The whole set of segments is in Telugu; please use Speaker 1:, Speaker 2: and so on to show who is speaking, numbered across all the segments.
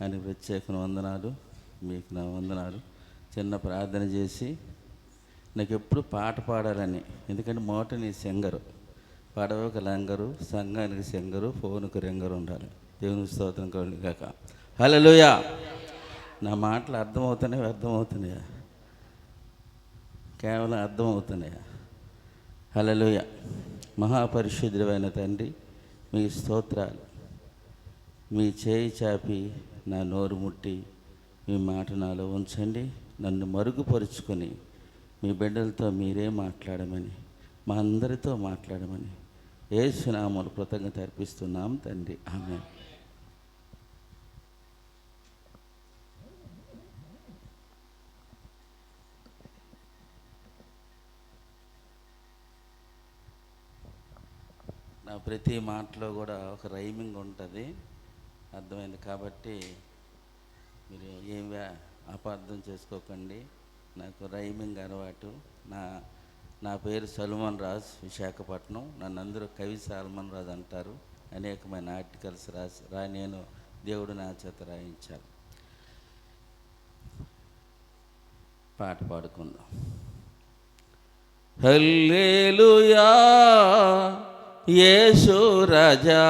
Speaker 1: ఆయన ప్రత్యేక వందనాలు. మీకు నా వందనాలు. చిన్న ప్రార్థన చేసి నాకు ఎప్పుడు పాట పాడాలని, ఎందుకంటే మోట నీ సింగరు, పడవకు లంగరు, సంఘానికి సింగరు, ఫోన్కు రింగరు ఉండాలి. దేవుని స్తోత్రం కలుగును గాక. హల్లెలూయా. నా మాటలు అర్థమవుతున్నాయా వ్యర్థమవుతున్నాయా? కేవలం అర్థమవుతున్నాయా? హల్లెలూయా. మహాపరిశుద్ధుడైన తండ్రి, మీ స్తోత్రాలు. మీ చేయి చాపి నా నోరు ముట్టి మీ మాట నాలో ఉంచండి. నన్ను మరుగుపరుచుకొని మీ బిడ్డలతో మీరే మాట్లాడమని, మా అందరితో మాట్లాడమని యేసు నామములో కృతజ్ఞత అర్పిస్తున్నాం తండ్రి. ఆమేన్. నా ప్రతి మాటలో కూడా ఒక రైమింగ్ ఉంటుంది, అర్థమైంది. కాబట్టి మీరు ఏం అపార్థం చేసుకోకండి. నాకు రైమింగ్ అలవాటు. నా పేరు సల్మాన్ రాజ్, విశాఖపట్నం. నన్ను అందరూ కవి సల్మాన్ రాజ్ అంటారు. అనేకమైన ఆర్టికల్స్ నేను దేవుడు నా చేత రాయించాను. పాట పాడుకుందాం. హల్లెలూయా యేసు రాజా,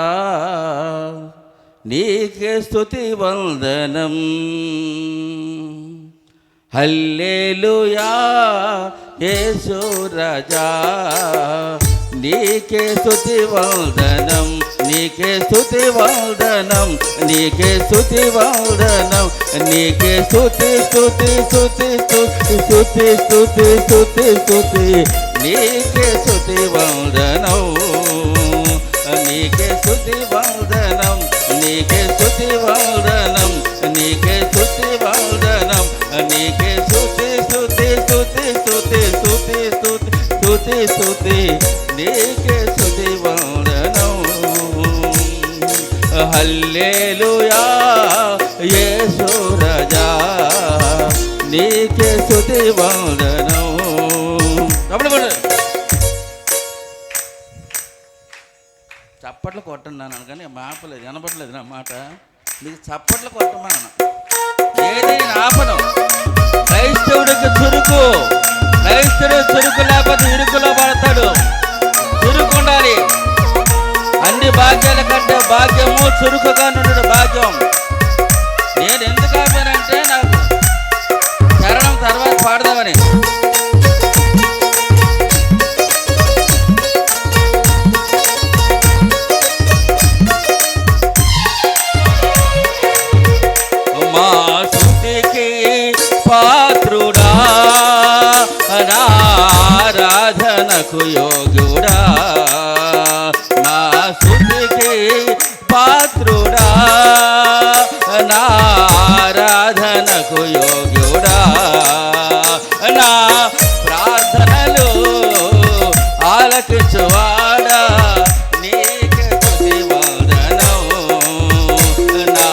Speaker 1: నీకే స్తుతి వందనం. హల్లెలూయా యేసు రాజా, నీకే స్తుతి వందనం. నీకే స్తుతి వందనం. నీకే స్తుతి వందనం. నీకే స్తుతి స్తుతి స్తుతి స్తుతి స్తుతి స్తుతి స్తుతి. నీకే స్తుతి వందనం. నీకే స్తుతి వందనం. నీకే స్తుతి వందనం. నీకే స్తుతి వందనం. నీకే స్తుతి స్తుతి స్తుతి స్తుతి స్తుతి స్తుతి స్తుతి స్తుతి. నీకే స్తుతి వందనం. హల్లెలూయా యేసు రాజా, నీకే స్తుతి వందనం. చప్పట్లు కొట్టన్నాను కానీ ఆపలేదు, వినపడలేదు నా మాట. నీకు చప్పట్లు కొట్టమన్నా ఏదైనా ఆపను. క్రైస్తవుడికి చురుకు, క్రైస్తవుడు చురుకు లేకపోతే ఇరుకులో పడతాడు. చురుకు ఉండాలి. అన్ని భాగ్యాల కంటే భాగ్యము చురుకుగా నుండి భాగ్యం. నేను ఎందుకు ఆపానంటే నాకు చరణం తర్వాత పాడదామని. మా స్తుతికి పాత్రుడా, ఆరాధనకు యోగ్యుడా. నా స్తుతికి పాత్రుడా, ఆరాధనకు యోగ్యుడా. నా ప్రార్థనలు ఆలకించువాడా, నీకే స్తుతి వందనం. నా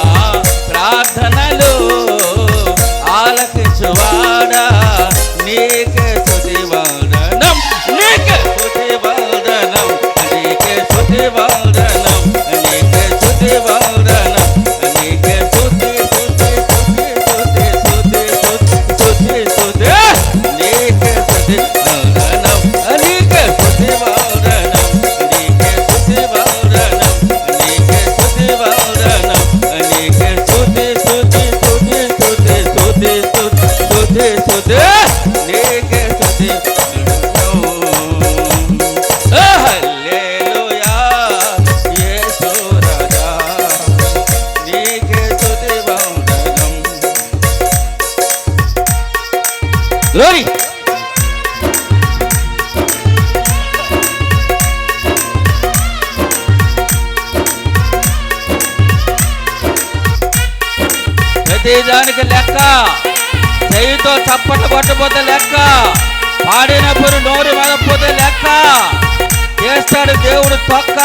Speaker 1: ప్రార్థనలు ఆలకించువాడా, నీకే స్తుతి వందనం. నీకే స్తుతి వందనం. నీకే స్తుతి వందనం. నీకే స్తుతి వందనం. నీకే స్తుతి స్తుతి స్తుతి స్తుతి స్తుతి స్తుతి స్తుతి. నీకే స్తుతి వందనం. నీకే స్తుతి వందనం. నీకే స్తుతి వందనం. నీకే స్తుతి వందనం. నీకే స్తుతి స్తుతి స్తుతి స్తుతి స్తుతి స్తుతి స్తుతి. నీకే స్తుతి వందనం. హల్లెలూయా యేసు రాజా, నీకే స్తుతి వందనం. గ్లోరీ. ప్రతిదానికి లెక్క. చెయ్యితో చప్పట్లు కొట్టపోతే లెక్క, పాడినప్పుడు నోరు మరపోతే లెక్క. చేస్తాడు దేవుడు తొక్క.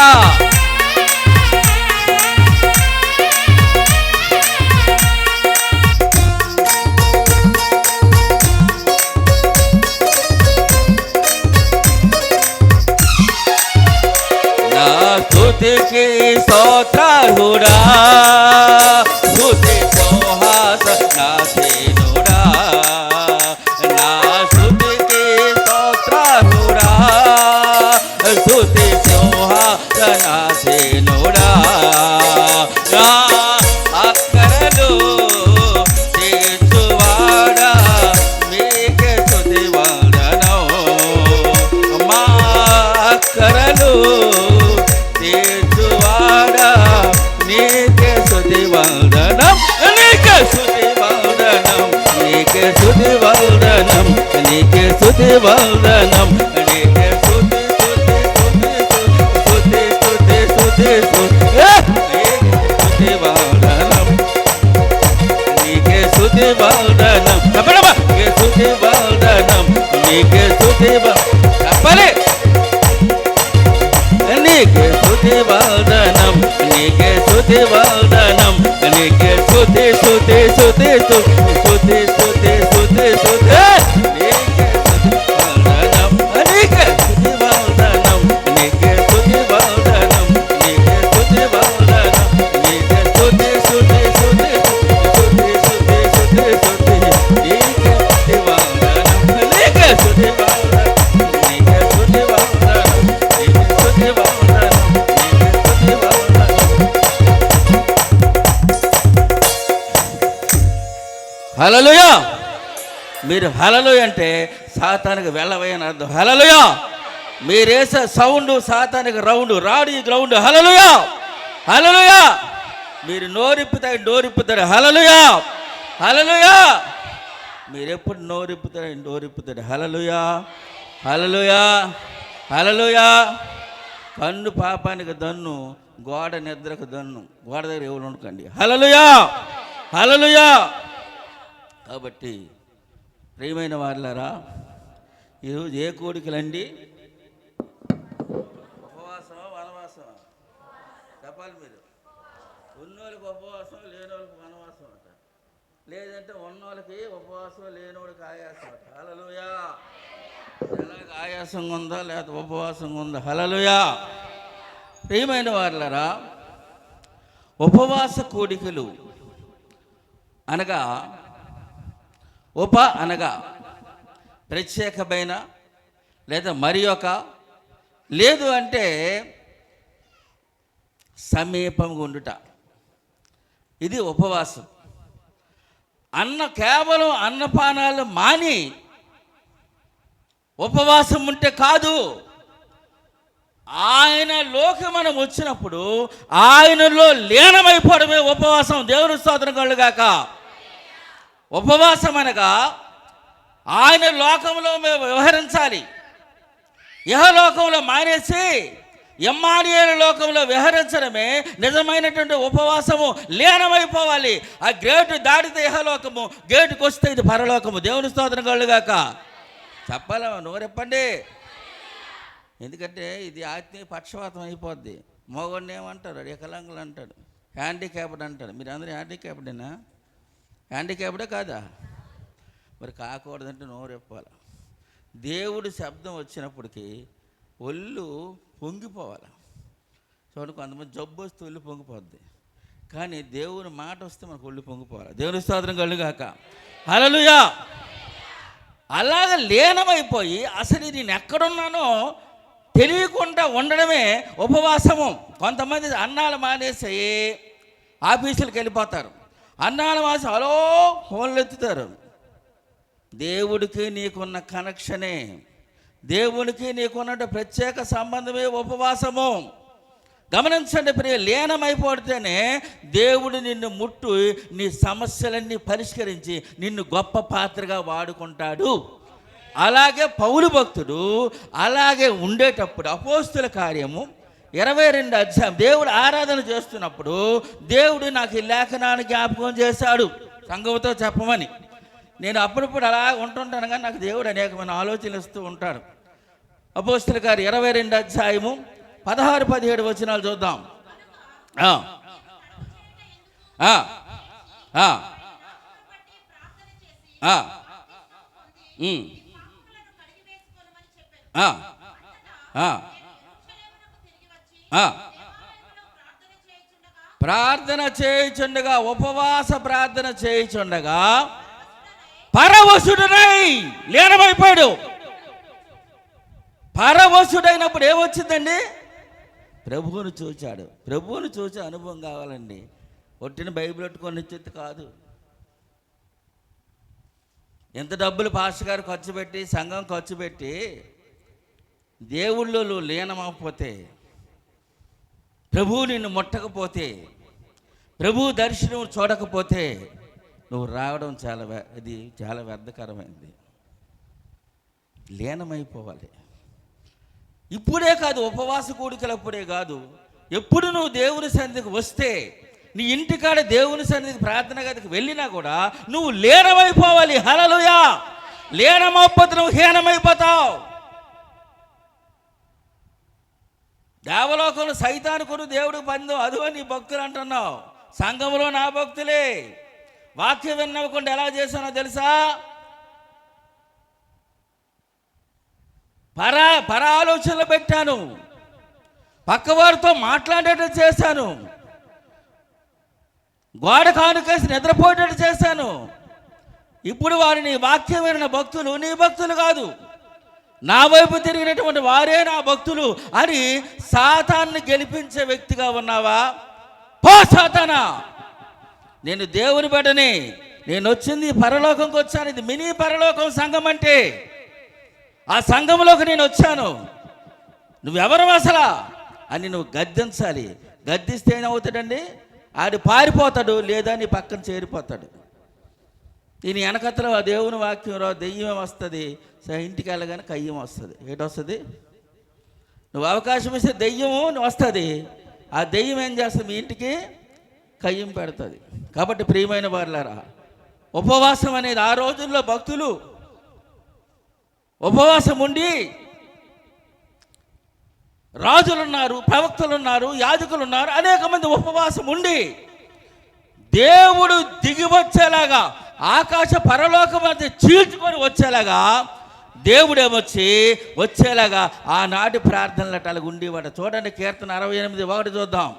Speaker 1: నా స్తుతికి స్తోత్రుడా, స్తుతి స్తుతి వందనం నీకే స్తుతి స్తుతి స్తుతి స్తుతి స్తుతి వందనం నీకే స్తుతి వందనం చెప్పడమ్మా నీకే స్తుతి వందనం నీకే స్తుతి చెప్పాలి నీకే స్తుతి వందనం నీకే స్తుతి వందనం నీకే స్తుతి స్తుతి స్తుతి స్తుతి స్తుతి స్తుతి స్తుతి నీకే స్తుతి వందనం నీకే స్తుతి వందనం నీకే స్తుతి వందనం నీకే స్తుతి వందనం నీకే స్తుతి స్తుతి స్తుతి స్తుతి స్తుతి స్తుతి స్తుతి నీకే స్తుతి వందనం నీకే స్తుతి వందనం నీకే స్తుతి వందనం నీకే స్తుతి వందనం నీకే స్తుతి వందనం. హల్లెలూయా. మీరు హల్లెలూయా అంటే సాతానికి వెళ్ళవయ్యని అర్థం. హల్లెలూయా. మీరేసే సౌండ్ సాతానికి రౌండ్ రాడు ఈ గ్రౌండ్. హల్లెలూయా హల్లెలూయా. మీరు నోరిప్పుతాడు. హల్లెలూయా హల్లెలూయా. మీరు ఎప్పుడు నోరిప్పుతాడు. హల్లెలూయా హల్లెలూయా హల్లెలూయా. కన్ను పాపానికి దన్ను, గోడ నిద్రకు దన్ను. గోడ దగ్గర ఎవరు ఉండకండి. హల్లెలూయా హల్లెలూయా. కాబట్టి ప్రియమైన వారులారా, ఈరోజు ఏ కోరికలండి? ఉపవాసమా వనవాసమా చెప్పాలి మీరు. ఉన్నోళ్ళకి ఉపవాసం, లేనోళ్ళకి వనవాసం అంట. లేదంటే ఉన్నోళ్ళకి ఉపవాసం, లేనోళ్ళకి ఆయాసం అంట. హల్లెలూయా. ఎలాగ ఆయాసంగా ఉందా లేకపోతే ఉపవాసంగా ఉందా? హల్లెలూయా. ప్రియమైన వారులారా, ఉపవాస కోడికలు అనగా అనగా ప్రత్యేకమైన లేదా మరి ఒక, లేదు అంటే సమీపంగా ఉండుట, ఇది ఉపవాసం. కేవలం అన్నపానాలు మాని ఉపవాసం ఉంటే కాదు. ఆయనలోకి మనం వచ్చినప్పుడు ఆయనలో లీనమైపోవడమే ఉపవాసం. దేవుని స్తోత్రం కలుగాక. ఉపవాసం అనగా ఆయన లోకంలో మేము వ్యవహరించాలి. ఇహలోకంలో మానేసి ఇమ్మానుయేలు లోకంలో విహరించడమే నిజమైనటువంటి ఉపవాసము. లీనమైపోవాలి. ఆ గేటు దాటితే ఇహలోకము, గేటుకు వస్తే ఇది పరలోకము. దేవుని స్తోత్రం కలుగాక. చెప్పాల నోరెప్పండి. ఎందుకంటే ఇది ఆత్మీయ పక్షవాతం అయిపోద్ది. మగవాడిని ఏమంటారు? వికలాంగులు అంటాడు, హ్యాండిక్యాప్డ్ అంటాడు. మీరు అందరూ హ్యాండిక్యాప్డేనా? హ్యాండిక్యాప్డే కాదా? మరి కాకూడదంటే నోరెప్పాలి. దేవుడి శబ్దం వచ్చినప్పటికీ ఒళ్ళు పొంగిపోవాలి. చూడండి, కొంతమంది జబ్బు వస్తే ఒళ్ళు పొంగిపోద్ది, కానీ దేవుని మాట వస్తే మనకు ఒళ్ళు పొంగిపోవాలి. దేవుని స్తోత్రం కలుగాక. హల్లెలూయా. అలాగ లీనమైపోయి అసలు నేను ఎక్కడున్నానో తెలియకుండా ఉండడమే ఉపవాసము. కొంతమంది అన్నాలు మానేసి ఆఫీసులకు వెళ్ళిపోతారు. అన్నాలు మానేసి హలో ఫోన్లు ఎత్తుతారు. దేవుడికి నీకున్న కనెక్షనే, దేవునికి నీకున్న ప్రత్యేక సంబంధమే ఉపవాసము. గమనించండి ప్రియ, లీనమైపోతేనే దేవుడు నిన్ను ముట్టు నీ సమస్యలన్నీ పరిష్కరించి నిన్ను గొప్ప పాత్రగా వాడుకుంటాడు. అలాగే పౌలు భక్తుడు అలాగే ఉండేటప్పుడు అపోస్తుల కార్యము 22 అధ్యాయం దేవుడు ఆరాధన చేస్తున్నప్పుడు దేవుడు నాకు ఈ లేఖనాన్ని జ్ఞాపకం చేశాడు సంఘంతో చెప్పమని. నేను అప్పుడప్పుడు అలా ఉంటుంటాను, కానీ నాకు దేవుడు అనేకమైన ఆలోచనలు ఇస్తూ ఉంటాడు. అపోస్తుల కార్యం 22 అధ్యాయము 16-17 వచనాలు చూద్దాం. ప్రార్థన చేయుచుండగా, ఉపవాస ప్రార్థన చేయుచుండగా పరవశుడనై లీనమైపోయాడు. పరవశుడైనప్పుడు ఏమొచ్చిందండి? ప్రభువును చూచాడు. ప్రభువును చూసే అనుభవం కావాలండి. ఒట్టిన బైబిల్ పెట్టుకొని చెత్త కాదు. ఎంత డబ్బులు పాస్టర్ గారు ఖర్చు పెట్టి, సంఘం ఖర్చు పెట్టి దేవుళ్ళు లీనమైపోతే, ప్రభువు నిన్ను ముట్టకపోతే, ప్రభు దర్శనం చూడకపోతే నువ్వు రావడం చాలా వ్యర్థకరమైంది. లీనమైపోవాలి. ఇప్పుడే కాదు, ఉపవాస కూడికలప్పుడే కాదు, ఎప్పుడు నువ్వు దేవుని సన్నిధికి వస్తే, నీ ఇంటికాడ దేవుని సన్నిధికి ప్రార్థన గదికి వెళ్ళినా కూడా నువ్వు లీనమైపోవాలి. హల్లెలూయా. లీనమైపోతే నువ్వు హీనమైపోతావు. దేవలోకంలో సైతానుకును దేవుడికి పందెం, అదిగో నీ భక్తులు అంటున్నావు. సంఘంలో నా భక్తులే. వాక్యం విన్నవ్వకుండా ఎలా చేశానో తెలుసా? పర ఆలోచనలు పెట్టాను, పక్కవారితో మాట్లాడేటట్టు చేశాను, గోడ కానుకేసి నిద్రపోయేటట్టు చేశాను. ఇప్పుడు వారిని వాక్యం విన్న భక్తులు నీ భక్తులు కాదు, నా వైపు తిరిగినటువంటి వారే నా భక్తులు అని సాతాన్ని గెలిపించే వ్యక్తిగా ఉన్నావా? పో సాతానా, నేను దేవుని బిడ్డని, నేను వచ్చింది పరలోకంకి వచ్చాను. ఇది మినీ పరలోకం సంఘం అంటే. ఆ సంఘంలోకి నేను వచ్చాను. నువ్వెవరు అసలా అని నువ్వు గద్దించాలి. గద్దిస్తే ఏమవుతాడండి? ఆడు పారిపోతాడు, లేదా నీ పక్కన చేరిపోతాడు. దీని వెనకతలో ఆ దేవుని వాక్యంలో దెయ్యం వస్తుంది, ఇంటికి వెళ్ళగానే కయ్యం వస్తుంది. ఏటొస్తుంది? నువ్వు అవకాశం ఇస్తే దెయ్యం వస్తుంది. ఆ దెయ్యం ఏం చేస్తుంది? మీ ఇంటికి కయ్యం పెడుతుంది. కాబట్టి ప్రియమైన వారులారా, ఉపవాసం అనేది ఆ రోజుల్లో భక్తులు ఉపవాసం ఉండి, రాజులున్నారు, ప్రవక్తలున్నారు, యాజకులున్నారు, అనేక మంది ఉపవాసం ఉండి దేవుడు దిగి వచ్చేలాగా, ఆకాశ పరలోకం మధ్య చీల్చుకొని వచ్చేలాగా దేవుడు ఏమొచ్చి వచ్చేలాగా ఆనాటి ప్రార్థనలు అలాగ ఉండేవాడు. చూడండి, కీర్తన 68:1 చూద్దాం.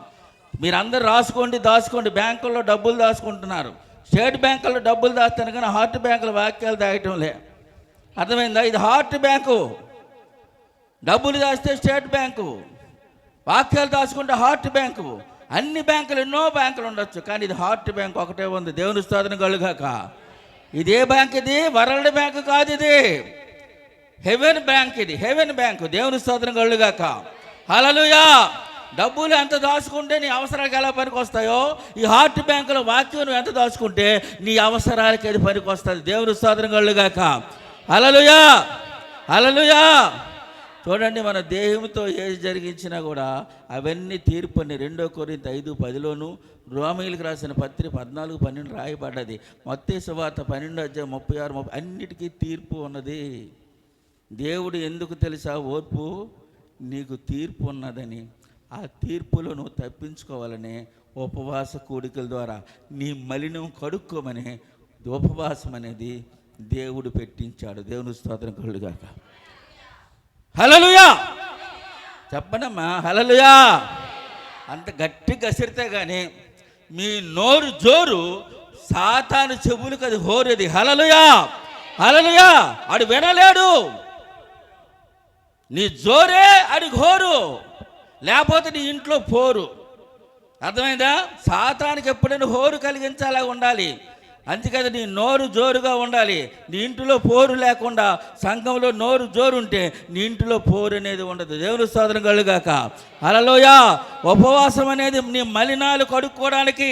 Speaker 1: మీరందరూ రాసుకోండి, దాచుకోండి. బ్యాంకుల్లో డబ్బులు దాచుకుంటున్నారు. స్టేట్ బ్యాంకుల్లో డబ్బులు దాస్తాను, కానీ హార్ట్ బ్యాంకులో వాక్యాలు దాయటం లే. అర్థమైందా? ఇది హార్ట్ బ్యాంకు. డబ్బులు దాస్తే స్టేట్ బ్యాంకు, వాక్యాలు దాచుకుంటే హార్ట్ బ్యాంకు. అన్ని బ్యాంకులు, ఎన్నో బ్యాంకులు ఉండొచ్చు, కానీ ఇది హార్ట్ బ్యాంక్ ఒకటే ఉంది. దేవుని స్తోత్రం కలుగాక. ఇదే బ్యాంక్, ఇది వరల్డ్ బ్యాంక్ కాదు, ఇది హెవెన్ బ్యాంక్. ఇది హెవెన్ బ్యాంకు. దేవుని స్తోత్రం కలుగాక. హల్లెలూయా. డబ్బులు ఎంత దాచుకుంటే నీ అవసరాలకు ఎలా పనికి వస్తాయో, ఈ హార్ట్ బ్యాంకులో వాక్యం నువ్వు ఎంత దాచుకుంటే నీ అవసరాలకి అది పనికి వస్తుంది. దేవుని స్తోత్రం కలుగాక. హల్లెలూయా. హల్లెలూయా. చూడండి, మన దేహంతో ఏది జరిగించినా కూడా అవన్నీ తీర్పుని 2 కొరింథీ 5:10లోను, రోమీయులకు రాసిన పత్రిక 14:12 రాయబడ్డది. మత్తయి సువార్త 12:36 అన్నిటికీ తీర్పు ఉన్నది. దేవుడు ఎందుకు తెలుసా? ఓర్పు, నీకు తీర్పు ఉన్నదని. ఆ తీర్పులో నువ్వు తప్పించుకోవాలని ఉపవాస కూడికల ద్వారా నీ మలినం కడుక్కోమని ఉపవాసం అనేది దేవుడు పెట్టించాడు. దేవుని స్తోత్రం కలుగాక. హల్లెలూయా. చెప్పనమ్మా, హల్లెలూయా. అంత గట్టి గసిరితే కానీ మీ నోరు జోరు సాతాను చెవులకు అది హోరేది. హల్లెలూయా. హల్లెలూయా. ఆడు వినలేడు. నీ జోరే అది హోరు, లేకపోతే నీ ఇంట్లో పోరు. అర్థమైందా? సాతానికి ఎప్పుడైనా హోరు కలిగించేలా ఉండాలి. అందుకని నీ నోరు జోరుగా ఉండాలి. నీ ఇంటిలో పోరు లేకుండా, సంఘంలో నోరు జోరు ఉంటే నీ ఇంటిలో పోరు అనేది ఉండదు. దేవుని స్తోత్రం కలుగాక. హల్లెలూయా. ఉపవాసం అనేది నీ మలినాలు కడుక్కోవడానికి.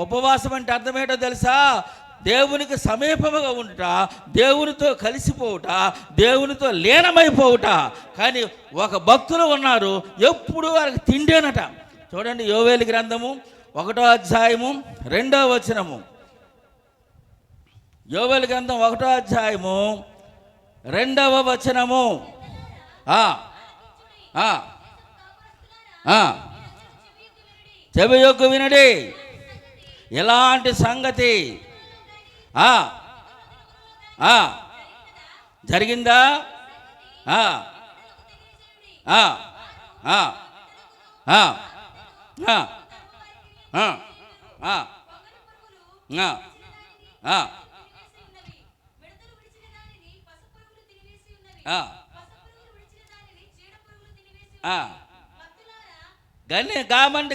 Speaker 1: ఉపవాసం అంటే అర్థమేంటో తెలుసా? దేవునికి సమీపముగా ఉంట, దేవునితో కలిసిపోవుట, దేవునితో లీనమైపోవుట. కానీ ఒక భక్తులు ఉన్నారు, ఎప్పుడు వారికి తిండేనట. చూడండి, యోవేలు గ్రంథము 1వ అధ్యాయము 2వ వచనము. యోవేలు గ్రంథం 1వ అధ్యాయము 2వ వచనము. చెవియొగ్గు వినడి, ఎలాంటి సంగతి జరిగిందా?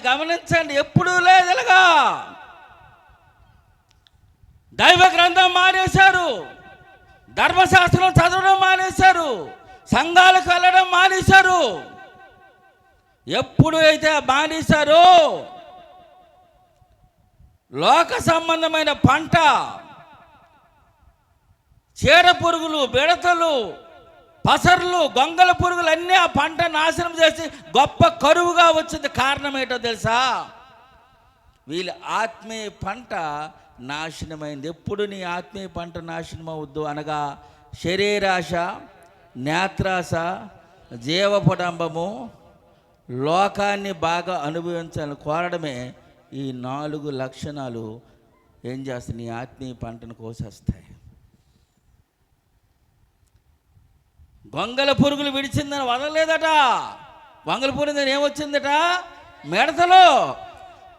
Speaker 1: గమనించండి, ఎప్పుడూ లేదుగా దైవ గ్రంథం మానేశారు, ధర్మశాస్త్రం చదవడం మానేశారు, సంఘాలకు వెళ్ళడం మానేశారు. ఎప్పుడు అయితే మానేశారో లోక సంబంధమైన పంట, చీడ పురుగులు, బిడతలు, పసర్లు, గొంగల పురుగులు అన్నీ ఆ పంట నాశనం చేసి గొప్ప కరువుగా వచ్చింది. కారణం ఏంటో తెలుసా? వీళ్ళ ఆత్మీయ పంట నాశనమైంది. ఎప్పుడు నీ ఆత్మీయ పంట నాశనం అవద్దు అనగా శరీరాశ, నేత్రాశ, జీవపడంబము, లోకాన్ని బాగా అనుభవించాలని కోరడమే ఈ 4 లక్షణాలు ఏం చేస్తాయి? నీ ఆత్మీయ పంటను కోసేస్తాయి. గొంగల పురుగులు విడిచిందని వదలలేదట. గొంగల పురుగు ఏమొచ్చిందట? మిడతలో.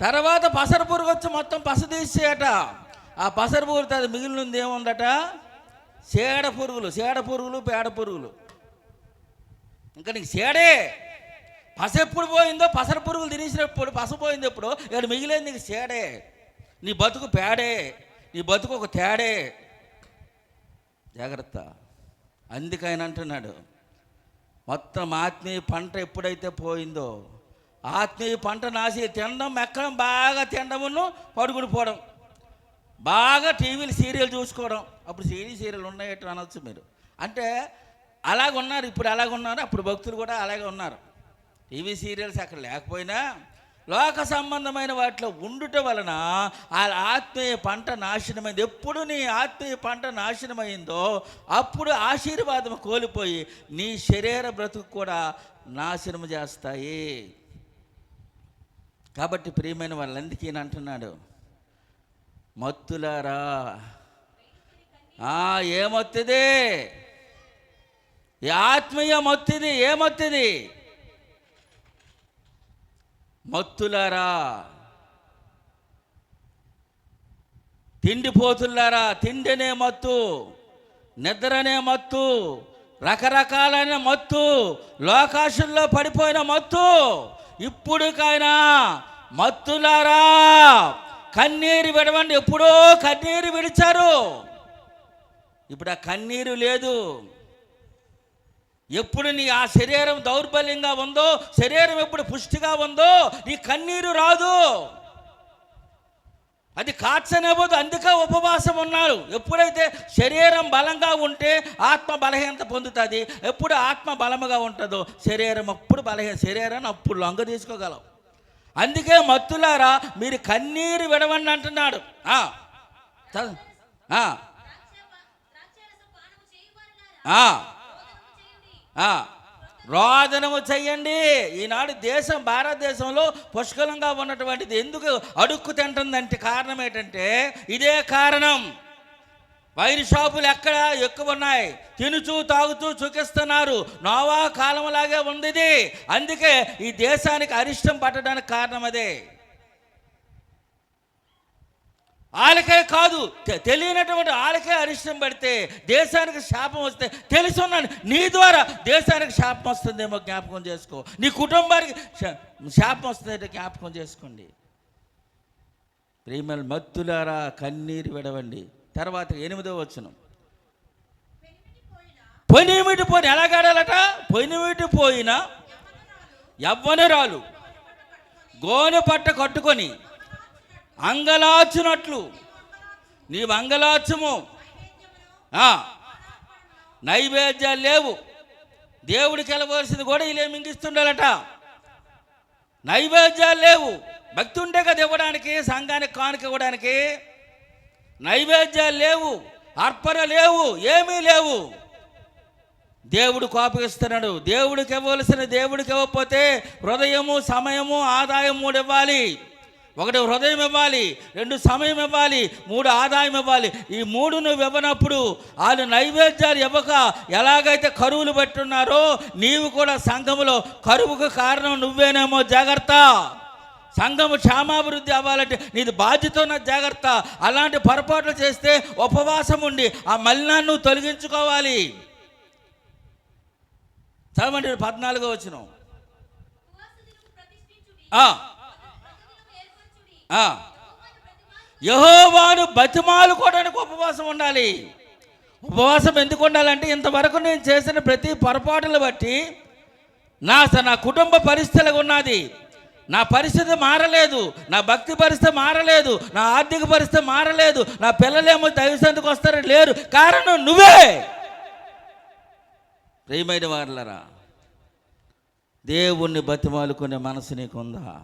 Speaker 1: తర్వాత పసర పురుగు వచ్చి మొత్తం పస తీసేయట. ఆ పసర పురుగు అది మిగిలినది ఏముందట? సేడ పురుగులు, పేడ పురుగులు. ఇంకా నీకు సేడే. పస ఎప్పుడు పోయిందో, పసర పురుగులు తినేసినప్పుడు పస పోయింది ఎప్పుడు, ఇక్కడ మిగిలేదు నీకు సేడే. నీ బతుకు పేడే, నీ బతుకు ఒక తేడే. జాగ్రత్త. అందుకని అంటున్నాడు, మొత్తం ఆత్మీయ పంట ఎప్పుడైతే పోయిందో, ఆత్మీయ పంట నాసి తినడం, మెక్కడం, బాగా తినడమును పడుకుని పోవడం, బాగా టీవీలు సీరియల్ చూసుకోవడం. అప్పుడు సీరియల్ ఉన్నాయట అనొచ్చు మీరు. అంటే అలాగున్నారు, ఇప్పుడు అలాగున్నారు. అప్పుడు భక్తులు కూడా అలాగే ఉన్నారు. టీవీ సీరియల్స్ అక్కడ లేకపోయినా లోక సంబంధమైన వాటిలో ఉండుట వలన ఆ ఆత్మీయ పంట నాశనమైంది. ఎప్పుడు నీ ఆత్మీయ పంట నాశనమైందో అప్పుడు ఆశీర్వాదం కోల్పోయి నీ శరీర బ్రతుకు కూడా నాశనం చేస్తాయి. కాబట్టి ప్రియమైన వాళ్ళందుకే ఈయన అంటున్నాడు, మత్తులారా. ఏమొత్తిది? ఈ ఆత్మీయ మత్తుది. ఏమొత్తిది? మత్తులారా, తిండిపోతులారా. తిండినే మత్తు, నిద్రనే మత్తు, రకరకాలైన మత్తు, లోకాశుల్లో పడిపోయిన మత్తు. ఇప్పుడుకైనా మత్తులారా కన్నీరు విడవండి. ఎప్పుడో కన్నీరు విడిచారు, ఇప్పుడు ఆ కన్నీరు లేదు. ఎప్పుడు నీ ఆ శరీరం దౌర్బల్యంగా ఉందో, శరీరం ఎప్పుడు పుష్టిగా ఉందో నీ కన్నీరు రాదు, అది కార్చనివ్వదు. అందుకే ఉపవాసం ఉన్నారు. ఎప్పుడైతే శరీరం బలంగా ఉంటే ఆత్మ బలహీనత పొందుతుంది. ఎప్పుడు ఆత్మ బలముగా ఉంటుందో శరీరం అప్పుడు శరీరాన్ని అప్పుడు లొంగ తీసుకోగలవు. అందుకే మత్తులారా మీరు కన్నీరు విడవండి అంటున్నాడు. రోదనము చెయ్యండి. ఈనాడు దేశం, భారతదేశంలో పుష్కలంగా ఉన్నటువంటిది ఎందుకు అడుక్కు తింటుందంటే కారణం ఏంటంటే ఇదే కారణం. వైన్ షాపులు ఎక్కడ ఎక్కువ ఉన్నాయి, తినుచూ తాగుతూ చుకిస్తున్నారు. నోవా కాలంలాగే ఉంది ఇది. అందుకే ఈ దేశానికి అరిష్టం పట్టడానికి కారణం అదే. ఆలకే కాదు, తెలియనటువంటి ఆలకే అరిష్టం పడితే దేశానికి శాపం వస్తే తెలుసున్నాను, నీ ద్వారా దేశానికి శాపం వస్తుందేమో జ్ఞాపకం చేసుకో. నీ కుటుంబానికి శాపం వస్తుందేమో జ్ఞాపకం చేసుకోండి. ప్రేమల మత్తులారా కన్నీరు విడవండి. తర్వాత 8వ వచనం, పొనిమిటి పోయిన ఎలాగాడాలట? పొనిమిటి పోయిన యవ్వనురాలు గోనె పట్ట కట్టుకొని అంగలాచునట్లు నీవు అంగలాచుము. నైవేద్యాలు లేవు, దేవుడికి వెళ్ళవలసింది కూడా ఇలా మింగిస్తుండాలట. నైవేద్యాలు లేవు, భక్తి ఉంటే కదా ఇవ్వడానికి, సంఘానికి కానుక ఇవ్వడానికి. నైవేద్యాలు లేవు, అర్పణ లేవు, ఏమీ లేవు. దేవుడు కోపగిస్తున్నాడు. దేవుడికి ఇవ్వవలసిన దేవుడికి ఇవ్వకపోతే హృదయము, సమయము, ఆదాయం 3 ఇవ్వాలి. 1 హృదయం ఇవ్వాలి, 2 సమయం ఇవ్వాలి, 3 ఆదాయం ఇవ్వాలి. ఈ 3 నువ్వు ఇవ్వనప్పుడు వాళ్ళు నైవేద్యాలు ఇవ్వక ఎలాగైతే కరువులు పెట్టున్నారో నీవు కూడా సంఘములో కరువుకు కారణం నువ్వేనేమో. జాగ్రత్త. సంఘము క్షేమాభివృద్ధి అవ్వాలంటే నీది బాధ్యత ఉన్న జాగ్రత్త. అలాంటి పొరపాట్లు చేస్తే ఉపవాసం ఉండి ఆ మలినాన్ని నువ్వు తొలగించుకోవాలి. చదవండి 14వ వచనం. యెహోవాను బతిమాలుకోవడానికి ఉపవాసం ఉండాలి. ఉపవాసం ఎందుకు ఉండాలంటే ఇంతవరకు నేను చేసిన ప్రతి పొరపాటును బట్టి నా కుటుంబ పరిస్థితులు ఉన్నది, నా పరిస్థితి మారలేదు, నా భక్తి పరిస్థితి మారలేదు, నా ఆర్థిక పరిస్థితి మారలేదు, నా పిల్లలేమో దైవ సంధికి వస్తారు లేరు. కారణం నువ్వే. ప్రియమైన వారలారా, దేవుణ్ణి బతిమాలుకునే మనసు నీకుందా?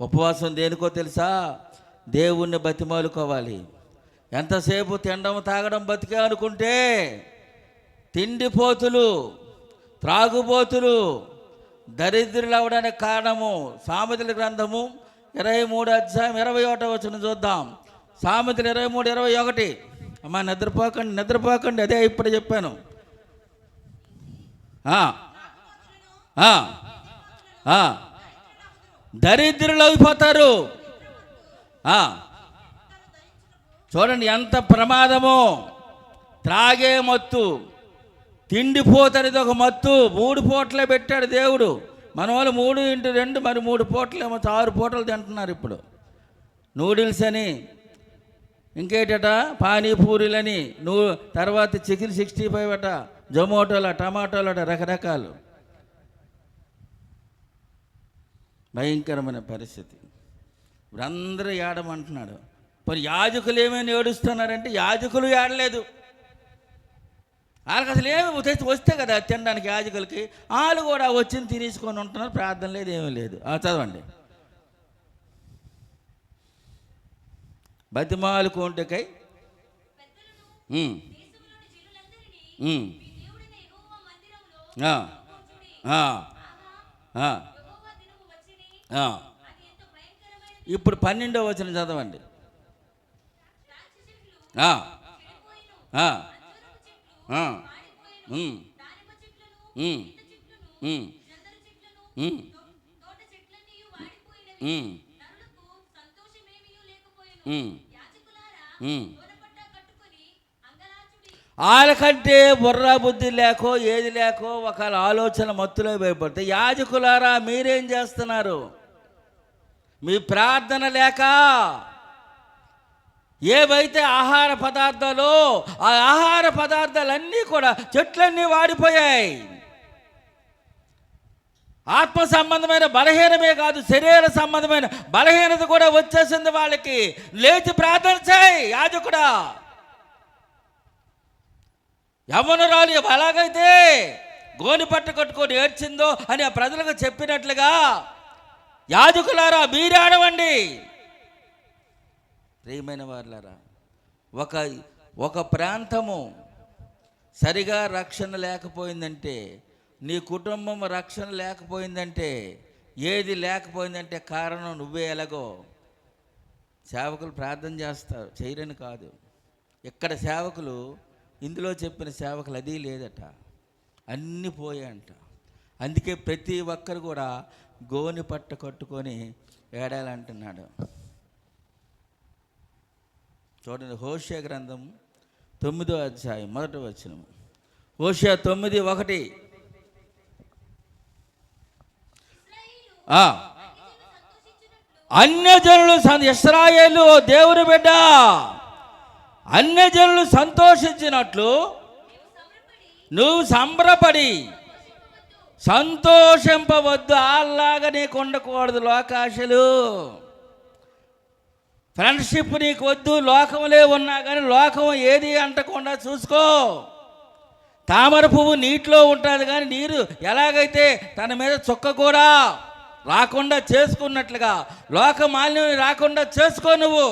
Speaker 1: ఉపవాసం దేనికో తెలుసా? దేవుణ్ణి బతిమాలుకోవాలి. ఎంతసేపు తినడం తాగడం బతికే అనుకుంటే తిండిపోతులు, త్రాగుబోతులు, దరిద్రులు అవడానికి కారణము సామెతల గ్రంథము 23 అధ్యాయం 21 చూద్దాం. సామెతలు 23:21. అమ్మా నిద్రపోకండి, అదే ఇప్పుడు చెప్పాను. దరిద్రులు అయిపోతారు. చూడండి ఎంత ప్రమాదమో. త్రాగే మత్తు, తిండిపోతారు, ఇది ఒక మత్తు. 3 పూటలే పెట్టాడు దేవుడు. మన వాళ్ళు 3x2 మరి 3 పూటలేమో 6 పూటలు తింటున్నారు ఇప్పుడు. నూడిల్స్ అని, ఇంకేటట పానీపూరీలని, తర్వాత చికెన్ 65 అట, జొమాటోల, టమాటోలు అట, రకరకాలు. భయంకరమైన పరిస్థితి. ఇప్పుడు అందరూ ఏడమంటున్నాడు. మరి యాజకులు ఏమైనా ఏడుస్తున్నారంటే యాజకులు ఏడలేదు. వాళ్ళకి అసలు ఏమి వస్తే కదా తినడానికి యాజకులకి. వాళ్ళు కూడా వచ్చింది తినేసుకొని ఉంటున్నారు. ప్రార్థన లేదు, ఏమీ లేదు. చదవండి. బతిమాలుకోంటకై ఇప్పుడు 12వ వచనం చదవండి. వాళ్ళకంటే బుర్రా బుద్ధి లేకో ఏది లేకో ఒకళ్ళ ఆలోచన మత్తులో భయపడితే, యాజకులారా మీరేం చేస్తున్నారు? మీ ప్రార్థన లేక ఏవైతే ఆహార పదార్థాలు, ఆ ఆహార పదార్థాలన్నీ కూడా చెట్లన్నీ వాడిపోయాయి. ఆత్మ సంబంధమైన బలహీనమే కాదు, శరీర సంబంధమైన బలహీనత కూడా వచ్చేసింది వాళ్ళకి. లేచి ప్రార్థన చేయి యాజకుడా. యవ్వనురాలు ఎలాగైతే గోని పట్ట కట్టుకొని ఏడ్చిందో అని ఆ ప్రజలకు చెప్పినట్లుగా యాజకులారా మీరు ఆడవండి. ప్రియమైన వారులారా, ఒక ప్రాంతము సరిగా రక్షణ లేకపోయిందంటే, నీ కుటుంబం రక్షణ లేకపోయిందంటే, ఏది లేకపోయిందంటే కారణం నువ్వే. ఎలాగో సేవకులు ప్రార్థన చేస్తారు, చేయరని కాదు. ఇక్కడ సేవకులు, ఇందులో చెప్పిన సేవకులు అది లేదట, అన్నీ పోయాయంట. అందుకే ప్రతి ఒక్కరు కూడా గోని పట్ట కట్టుకొని ఏడాలంటున్నాడు. చూడండి, హోషేయ గ్రంథం 9వ అధ్యాయం 1వ వచనం. హోషేయ 9:1. అన్యజనులు ఇశ్రాయేలు దేవుని బిడ్డ, అన్యజనులు సంతోషించినట్లు నువ్వు సంబరపడి సంతోషింపవద్దు. ఆల్లాగా నీకు ఉండకూడదు లోకాశలు. ఫ్రెండ్షిప్ నీకు వద్దు. లోకంలో ఉన్నా కానీ లోకం ఏది అంటకుండా చూసుకో. తామర పువ్వు నీటిలో ఉంటుంది కానీ నీరు ఎలాగైతే తన మీద చుక్క కూడా రాకుండా చేసుకున్నట్లుగా లోక మాలిన్యం రాకుండా చేసుకో. నువ్వు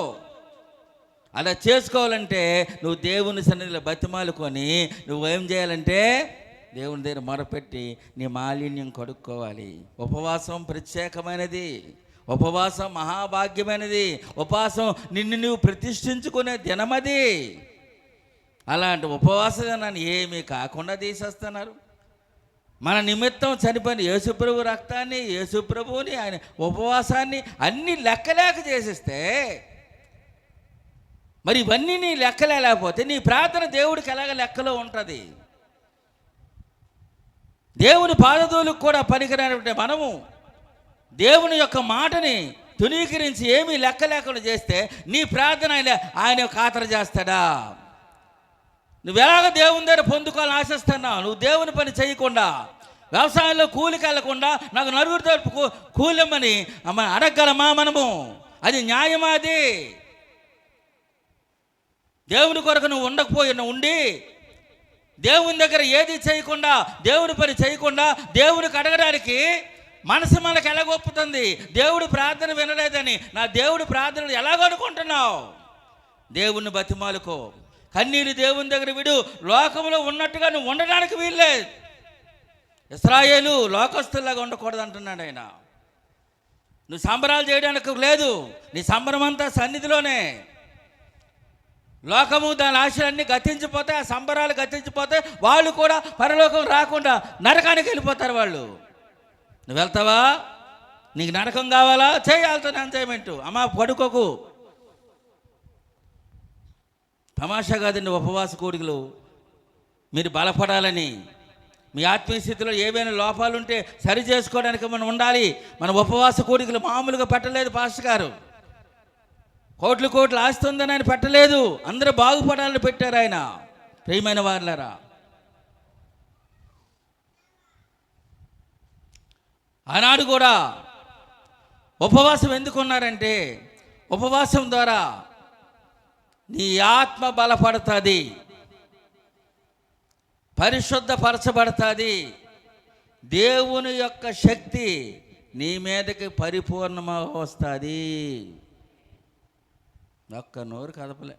Speaker 1: అలా చేసుకోవాలంటే నువ్వు దేవుని సన్నిధిలో బతిమాలుకొని నువ్వేం చేయాలంటే దేవుని దగ్గర మొరపెట్టి నీ మాలిన్యం కడుక్కోవాలి. ఉపవాసం ప్రత్యేకమైనది, ఉపవాసం మహాభాగ్యమైనది, ఉపవాసం నిన్ను నువ్వు ప్రతిష్ఠించుకునే దినమది. అలాంటి ఉపవాస దినాన్ని ఏమీ కాకుండా తీసేస్తున్నారు. మన నిమిత్తం చనిపోయిన యేసుప్రభు రక్తాన్ని, యేసుప్రభుని, ఆయన ఉపవాసాన్ని అన్నీ లెక్కలేక చేసేస్తే, మరి ఇవన్నీ నీ లెక్కలేకపోతే నీ ప్రార్థన దేవుడికి ఎలాగ లెక్కలో ఉంటుంది? దేవుని పాదధూలకు కూడా పనికిరానివంటే మనము దేవుని యొక్క మాటని తునీకరించి ఏమీ లెక్క లేకుండా చేస్తే నీ ప్రార్థన ఆయన ఖాతరు చేస్తాడా? నువ్వు ఎలాగ దేవుని దగ్గర పొందుకోవాలని ఆశిస్తున్నావు? నువ్వు దేవుని పని చేయకుండా, వ్యవసాయంలో కూలికి వెళ్లకుండా నాకు నలుగురితో కూలిమ్మని అడగలమా మనము? అది న్యాయమా? అది దేవుని కొరకు నువ్వు ఉండకపోయినా ఉండి దేవుని దగ్గర ఏది చేయకుండా, దేవుడి పని చేయకుండా దేవుడికి అడగడానికి మనసు మనకు ఎలాగొప్పుతుంది? దేవుడు ప్రార్థన వినలేదని నా దేవుడి ప్రార్థనలు ఎలాగనుకుంటున్నావు? దేవుణ్ణి బతిమాలుకో, కన్నీరు దేవుని దగ్గర విడు. లోకంలో ఉన్నట్టుగా నువ్వు ఉండడానికి వీల్లేదు. ఇశ్రాయేలు లోకస్తుల్లాగా ఉండకూడదు అంటున్నాడు ఆయన. నువ్వు సంబరాలు చేయడానికి లేదు, నీ సంబరం అంతా సన్నిధిలోనే. లోకము దాని ఆశలన్నీ గతించిపోతే, ఆ సంబరాలు గతించిపోతే వాళ్ళు కూడా పరలోకం రాకుండా నరకానికి వెళ్ళిపోతారు వాళ్ళు. నువ్వు వెళ్తావా? నీకు నరకం కావాలా? చేయాలతో ఎంజాయ్మెంట్. అమ్మా పడుకోకు. తమాషా కాదండి ఉపవాస కోరికలు. మీరు బలపడాలని, మీ ఆత్మీయ స్థితిలో ఏవైనా లోపాలుంటే సరి చేసుకోవడానికి మనం ఉండాలి. మన ఉపవాస కోరికలు మామూలుగా పెట్టలేదు పాస్టర్ గారు. కోట్లు కోట్లు ఆస్తుందని ఆయన పెట్టలేదు, అందరూ బాగుపడాలని పెట్టారు ఆయన. ప్రియమైన వారులారా, ఆనాడు కూడా ఉపవాసం ఎందుకున్నారంటే, ఉపవాసం ద్వారా నీ ఆత్మ బలపడుతుంది, పరిశుద్ధపరచబడుతుంది, దేవుని యొక్క శక్తి నీ మీదకి పరిపూర్ణంగా వస్తుంది. ఒక్క నోరు కదపలే.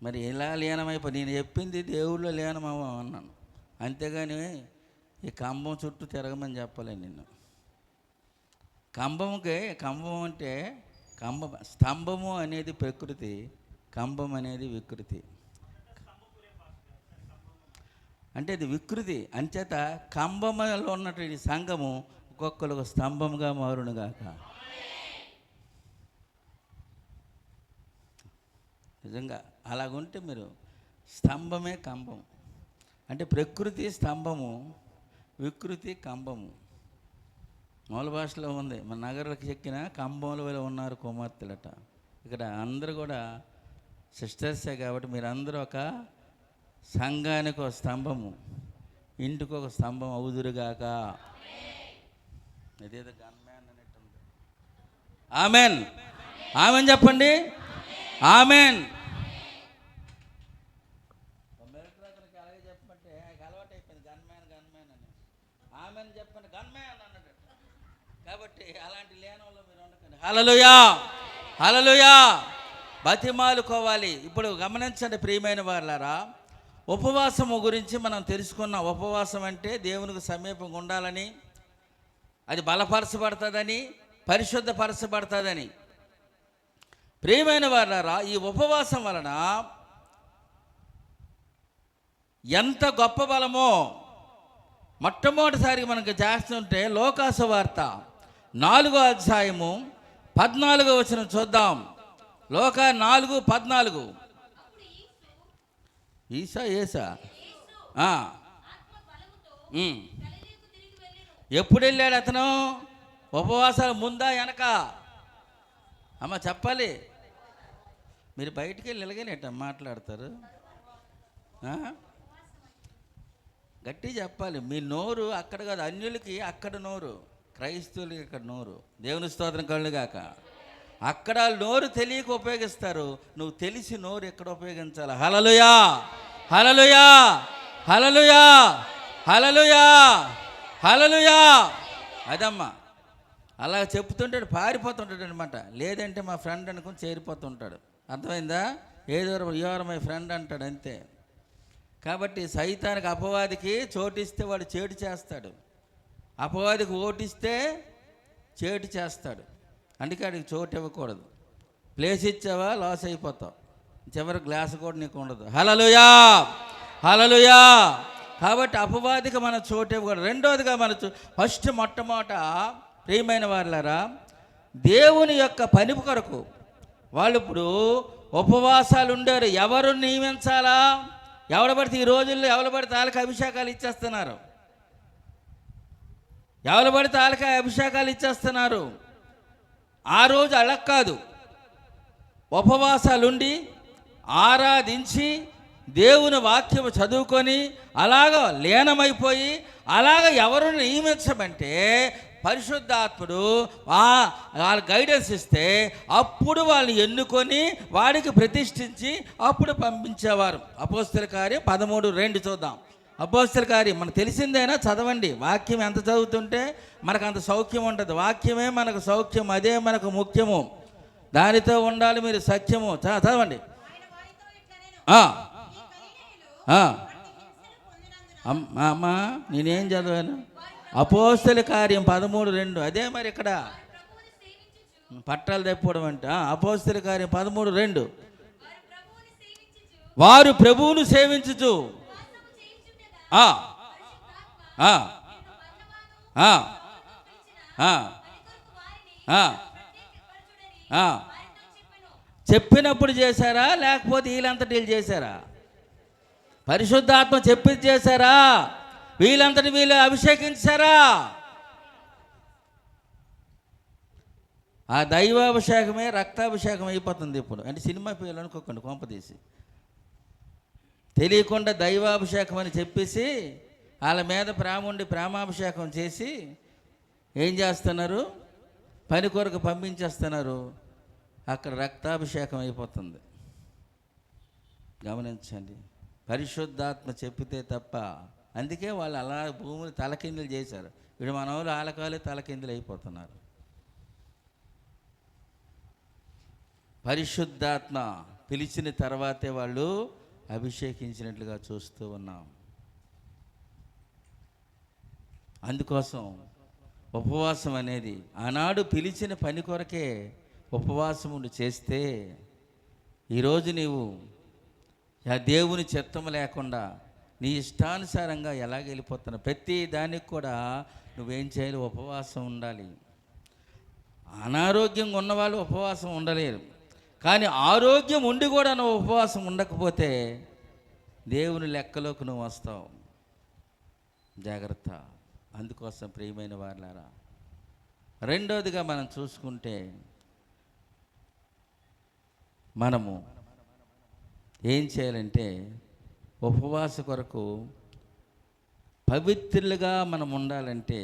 Speaker 1: మరి ఇలా లీనమైపోయి నేను చెప్పింది దేవుళ్ళు లీనమవ్వ అన్నాను, అంతేగాని ఈ కంబం చుట్టూ తిరగమని చెప్పలే నిన్ను. కంబం అంటే స్తంభము అనేది ప్రకృతి, కంబం అనేది వికృతి. అంటే ఇది వికృతి. అంచేత కంబములో ఉన్నటువంటి సంఘము ఒక్కొక్కరు స్తంభంగా మారునుగాక. నిజంగా అలాగుంటే మీరు స్తంభమే కంబం. అంటే ప్రకృతి స్తంభము, వికృతి కంబము. మూల భాషలో ఉంది. మన నగరాలకు చెక్కిన కంబంలో ఉన్నారు కుమార్తెలట. ఇక్కడ అందరూ కూడా సిస్టర్సే కాబట్టి మీరందరూ ఒక సంఘానికి ఒక స్తంభము, ఇంటికి ఒక స్తంభం అవుదురుగాక. ఇదేదో గన్మ్యాన్ అనేట్టుంది. ఆమెన్, ఆమెన్ చెప్పండి. ఆమెన్. మిలిటరీ అలాగే చెప్పమంటే అలవాటు అయిపోయింది, గన్మ్యాన్ అని. ఆమెన్ చెప్పండి, గన్మ్యాన్ అన్నాడు. కాబట్టి అలాంటి లేనంలో మీరు ఉండకండి. హల్లెలూయా, హల్లెలూయా. బతిమాలుకోవాలి. ఇప్పుడు గమనించండి ప్రియమైన వారులారా, ఉపవాసము గురించి మనం తెలుసుకున్నాం. ఉపవాసం అంటే దేవునికి సమీపంగా ఉండాలని, అది బలపరచబడుతుందని, పరిశుద్ధపరచబడుతుందని. ప్రియమైన వారులారా, ఈ ఉపవాసం వలన ఎంత గొప్ప బలమో మొట్టమొదటిసారి మనకు చేస్తుంటే లోకాసు వార్త 4వ అధ్యాయము 14వ వచనం చూద్దాం. లోక 4:14. ఏసా ఎప్పుడు వెళ్ళాడు అతను? ఉపవాసాలు ముందా వెనక? అమ్మ చెప్పాలి. మీరు బయటికి వెళ్ళి ఇలాగేనేట మాట్లాడతారు? గట్టి చెప్పాలి. మీ నోరు అక్కడ కాదు, అన్యులకి అక్కడ నోరు, క్రైస్తవులకి ఇక్కడ నోరు. దేవుని స్తోత్రం కలుగాక. అక్కడ నోరు తెలియక ఉపయోగిస్తారు, నువ్వు తెలిసి నోరు ఎక్కడ ఉపయోగించాలి. హల్లెలూయా, హల్లెలూయా, హల్లెలూయా, హల్లెలూయా, హల్లెలూయా. అదమ్మా అలా చెప్తుంటాడు, పారిపోతుంటాడు అనమాట. లేదంటే మా ఫ్రెండ్ అనుకుని చేరిపోతుంటాడు. అర్థమైందా? ఏదో యువర్ మై ఫ్రెండ్ అంటాడు అంతే. కాబట్టి సైతానికి, అపవాదికి చోటిస్తే వాడు చేటు చేస్తాడు, అపవాదికి ఓటిస్తే చేటు చేస్తాడు. అందుకే వాడికి చోటు ఇవ్వకూడదు. ప్లేస్ ఇచ్చావా లాస్ అయిపోతావు, చివరి గ్లాస్ కూడా నీకు ఉండదు. హల్లెలూయా, హల్లెలూయా. కాబట్టి అపవాదికి మన చోటు ఇవ్వకూడదు. రెండోదిగా మన ఫస్ట్ మొట్టమొదట ప్రియమైన వారులారా, దేవుని యొక్క పని కొరకు వాళ్ళు ఇప్పుడు ఉపవాసాలు ఉండారు. ఎవరు నియమించాలా? ఎవరు పడితే ఈ రోజుల్లో ఎవరు పడితే వాళ్ళకి అభిషేకాలు ఇచ్చేస్తున్నారు, ఎవరు పడితే వాళ్ళకి అభిషేకాలు ఇచ్చేస్తున్నారు. ఆ రోజు అలా కాదు, ఉపవాసాలుండి ఆరాధించి దేవుని వాక్యం చదువుకొని అలాగ లీనమైపోయి అలాగ ఎవరు నియమించమంటే పరిశుద్ధాత్ముడు వాళ్ళ గైడెన్స్ ఇస్తే అప్పుడు వాళ్ళని ఎన్నుకొని వాడికి ప్రతిష్ఠించి అప్పుడు పంపించేవారు. అపోస్తల కార్యం 13:2 చూద్దాం. అపోస్తల కార్యం మనకు తెలిసిందేనా, చదవండి. వాక్యం ఎంత చదువుతుంటే మనకు అంత సౌఖ్యం ఉంటుంది. వాక్యమే మనకు సౌఖ్యం, అదే మనకు ముఖ్యము. దానితో ఉండాలి మీరు సత్యము. చదవండి. అమ్మా నేనేం చదివాను? అపోస్తల కార్యం 13:2. అదే మరి ఇక్కడ పట్టాలు తెప్పడం అంటే అపోస్తల కార్యం 13:2. వారు ప్రభువును సేవించుచు చెప్పినప్పుడు చేశారా, లేకపోతే వీళ్ళంతటి వీళ్ళు చేశారా? పరిశుద్ధాత్మ చెప్పి చేశారా, వీళ్ళంతటి వీళ్ళు అభిషేకించారా? ఆ దైవాభిషేకమే రక్తాభిషేకం అయిపోతుంది ఇప్పుడు. అంటే సినిమా పేర్లు అనుకోకండి, కొంపదీసి తెలియకుండా దైవాభిషేకం అని చెప్పేసి వాళ్ళ మీద ప్రేమ ఉండి ప్రేమాభిషేకం చేసి ఏం చేస్తున్నారు, పని కొరకు పంపించేస్తున్నారు. అక్కడ రక్తాభిషేకం అయిపోతుంది. గమనించండి, పరిశుద్ధాత్మ చెప్పితే తప్ప. అందుకే వాళ్ళు అలా భూమిని తలకిందులు చేశారు. వీడు మన వాళ్ళు ఆలకాలే తలకిందులు అయిపోతున్నారు. పరిశుద్ధాత్మ పిలిచిన తర్వాతే వాళ్ళు అభిషేకించినట్లుగా చూస్తూ ఉన్నాం. అందుకోసం ఉపవాసం అనేది ఆనాడు పిలిచిన పని కొరకే ఉపవాసం చేస్తే ఈరోజు నీవు దేవుని చిత్తము లేకుండా నీ ఇష్టానుసారంగా ఎలాగ వెళ్ళిపోతున్నావు. ప్రతి దానికి కూడా నువ్వేం చేయాలి, ఉపవాసం ఉండాలి. అనారోగ్యంగా ఉన్నవాళ్ళు ఉపవాసం ఉండలేరు. కానీ ఆరోగ్యం ఉండి కూడా నువ్వు ఉపవాసం ఉండకపోతే దేవుని లెక్కలోకి నువ్వు వస్తావు. జాగ్రత్త. అందుకోసం ప్రియమైన వారులారా, రెండవదిగా మనం చూసుకుంటే మనము ఏం చేయాలంటే ఉపవాస కొరకు పవిత్రులుగా మనం ఉండాలంటే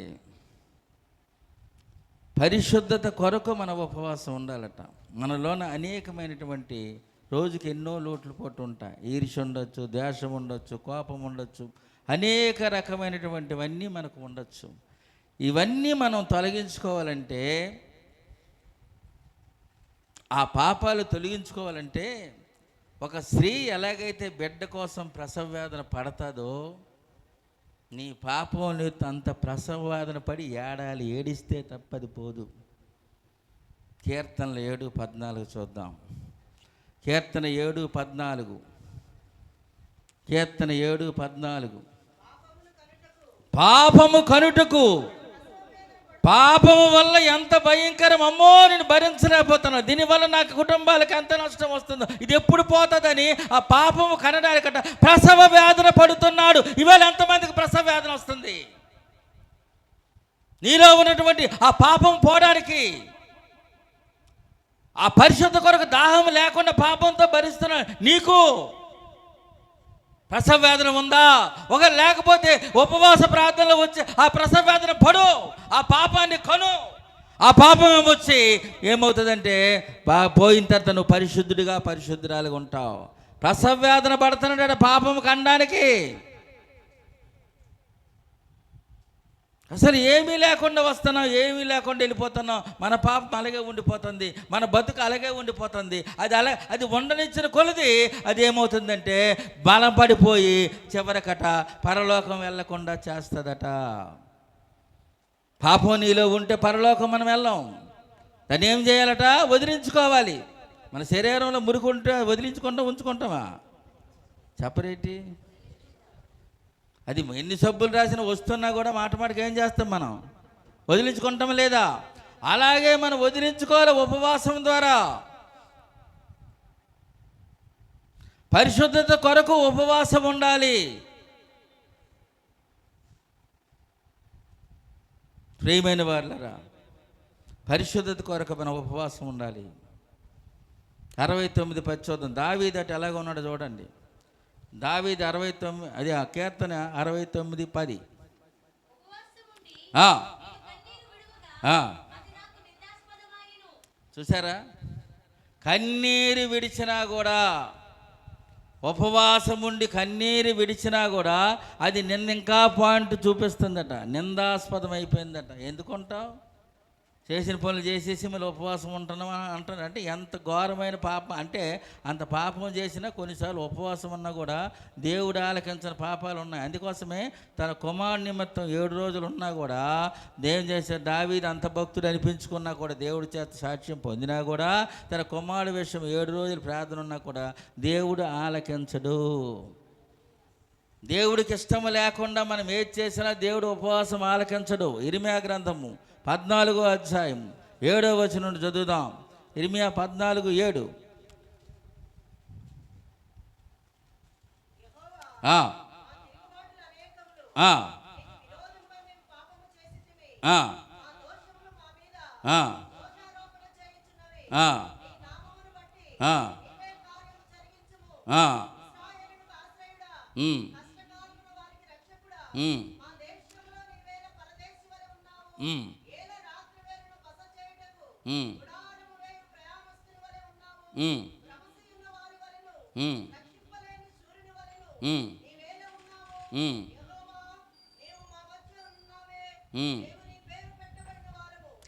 Speaker 1: పరిశుద్ధత కొరకు మన ఉపవాసం ఉండాలట. మనలోన అనేకమైనటువంటి రోజుకి ఎన్నో లోట్లు పోటు ఉంటాయి. ఈర్ష్య ఉండొచ్చు, ద్వేషం ఉండొచ్చు, కోపం ఉండొచ్చు, అనేక రకమైనటువంటివన్నీ మనకు ఉండొచ్చు. ఇవన్నీ మనం తొలగించుకోవాలంటే, ఆ పాపాలు తొలగించుకోవాలంటే ఒక స్త్రీ ఎలాగైతే బిడ్డ కోసం ప్రసవ వేదన పడతాదో, నీ పాపం అంత ప్రసవ వేదన పడి ఏడాలి. ఏడిస్తే తప్పది పోదు. కీర్తనలు 7:14 చూద్దాం. కీర్తన 7:14. కీర్తన 7:14. పాపము కనుటకు, పాపము వల్ల ఎంత భయంకరం, అమ్మో నేను భరించలేకపోతున్నాను, దీనివల్ల నాకు కుటుంబాలకు ఎంత నష్టం వస్తుందో, ఇది ఎప్పుడు పోతుందని ఆ పాపము కనడానికట ప్రసవ వేదన పడుతున్నాడు. ఇవాళ ఎంతమందికి ప్రసవ వేదన వస్తుంది? నీలో ఉన్నటువంటి ఆ పాపం పోవడానికి, ఆ పరిశుద్ధ కొరకు దాహం లేకుండా పాపంతో భరిస్తున్నా నీకు ప్రసవ వేదన ఉందా? ఒక లేకపోతే ఉపవాస ప్రార్థనలో వచ్చి ఆ ప్రసవ వేదన పడు, ఆ పాపాన్ని కొను. ఆ పాపం వచ్చి ఏమవుతుందంటే పోయిన తర్వాత నువ్వు పరిశుద్ధుడిగా పరిశుద్ధురాలుగా ఉంటావు. ప్రసవ వేదన పడుతున్నాడు పాపం కనడానికి. అసలు ఏమీ లేకుండా వస్తున్నాం, ఏమీ లేకుండా వెళ్ళిపోతున్నాం. మన పాపం అలాగే ఉండిపోతుంది, మన బతుకు అలాగే ఉండిపోతుంది. అది ఉండనిచ్చిన కొలది అది ఏమవుతుందంటే బలపడిపోయి చివరికట పరలోకం వెళ్ళకుండా చేస్తుందట. పాపం నీలో ఉంటే పరలోకం మనం వెళ్ళాం. దాన్ని ఏం చేయాలట? వదిలించుకోవాలి. మన శరీరంలో మురుకుంటే ఉంచుకుంటామా? చెప్పరేంటి? అది ఎన్ని సబ్బులు రాసిన వస్తున్నా కూడా మాటకి ఏం చేస్తాం? మనం వదిలించుకుంటాం లేదా? అలాగే మనం వదిలించుకోవాలి ఉపవాసం ద్వారా. పరిశుద్ధత కొరకు ఉపవాసం ఉండాలి. ప్రియమైన వారులారా, పరిశుద్ధత కొరకు మనం ఉపవాసం ఉండాలి. 69 చూద్దాం. దావీదు అటు ఎలాగ ఉన్నాడో చూడండి. దావీదు 69, అది ఆ కీర్తన 69:10. చూసారా, కన్నీరు విడిచినా కూడా, ఉపవాసం ఉండి కన్నీరు విడిచినా కూడా అది నిన్న ఇంకా పాయింట్ చూపిస్తుందట, నిందాస్పదం అయిపోయిందట. ఎందుకుంటావు? చేసిన పనులు చేసేసి మళ్ళీ ఉపవాసం ఉంటున్నాం అంటారు. అంటే ఎంత ఘోరమైన పాపం అంటే, అంత పాపం చేసినా కొన్నిసార్లు ఉపవాసం ఉన్నా కూడా దేవుడు ఆలకించిన పాపాలు ఉన్నాయి. అందుకోసమే తన కుమారుని నిమిత్తం 7 రోజులు ఉన్నా కూడా దేవుడు చేసే దావీదు అంత భక్తుడు అనిపించుకున్నా కూడా, దేవుడి చేత సాక్ష్యం పొందినా కూడా, తన కుమారుడు విషయం 7 రోజులు ప్రార్థన ఉన్నా కూడా దేవుడు ఆలకించడు. దేవుడికి ఇష్టం లేకుండా మనం ఏది చేసినా దేవుడు ఉపవాసం ఆలకించడు. ఇర్మీయా గ్రంథము 14వ అధ్యాయం 7వ వచనం నుండి చదువుదాం. ఇర్మీయా 14:7.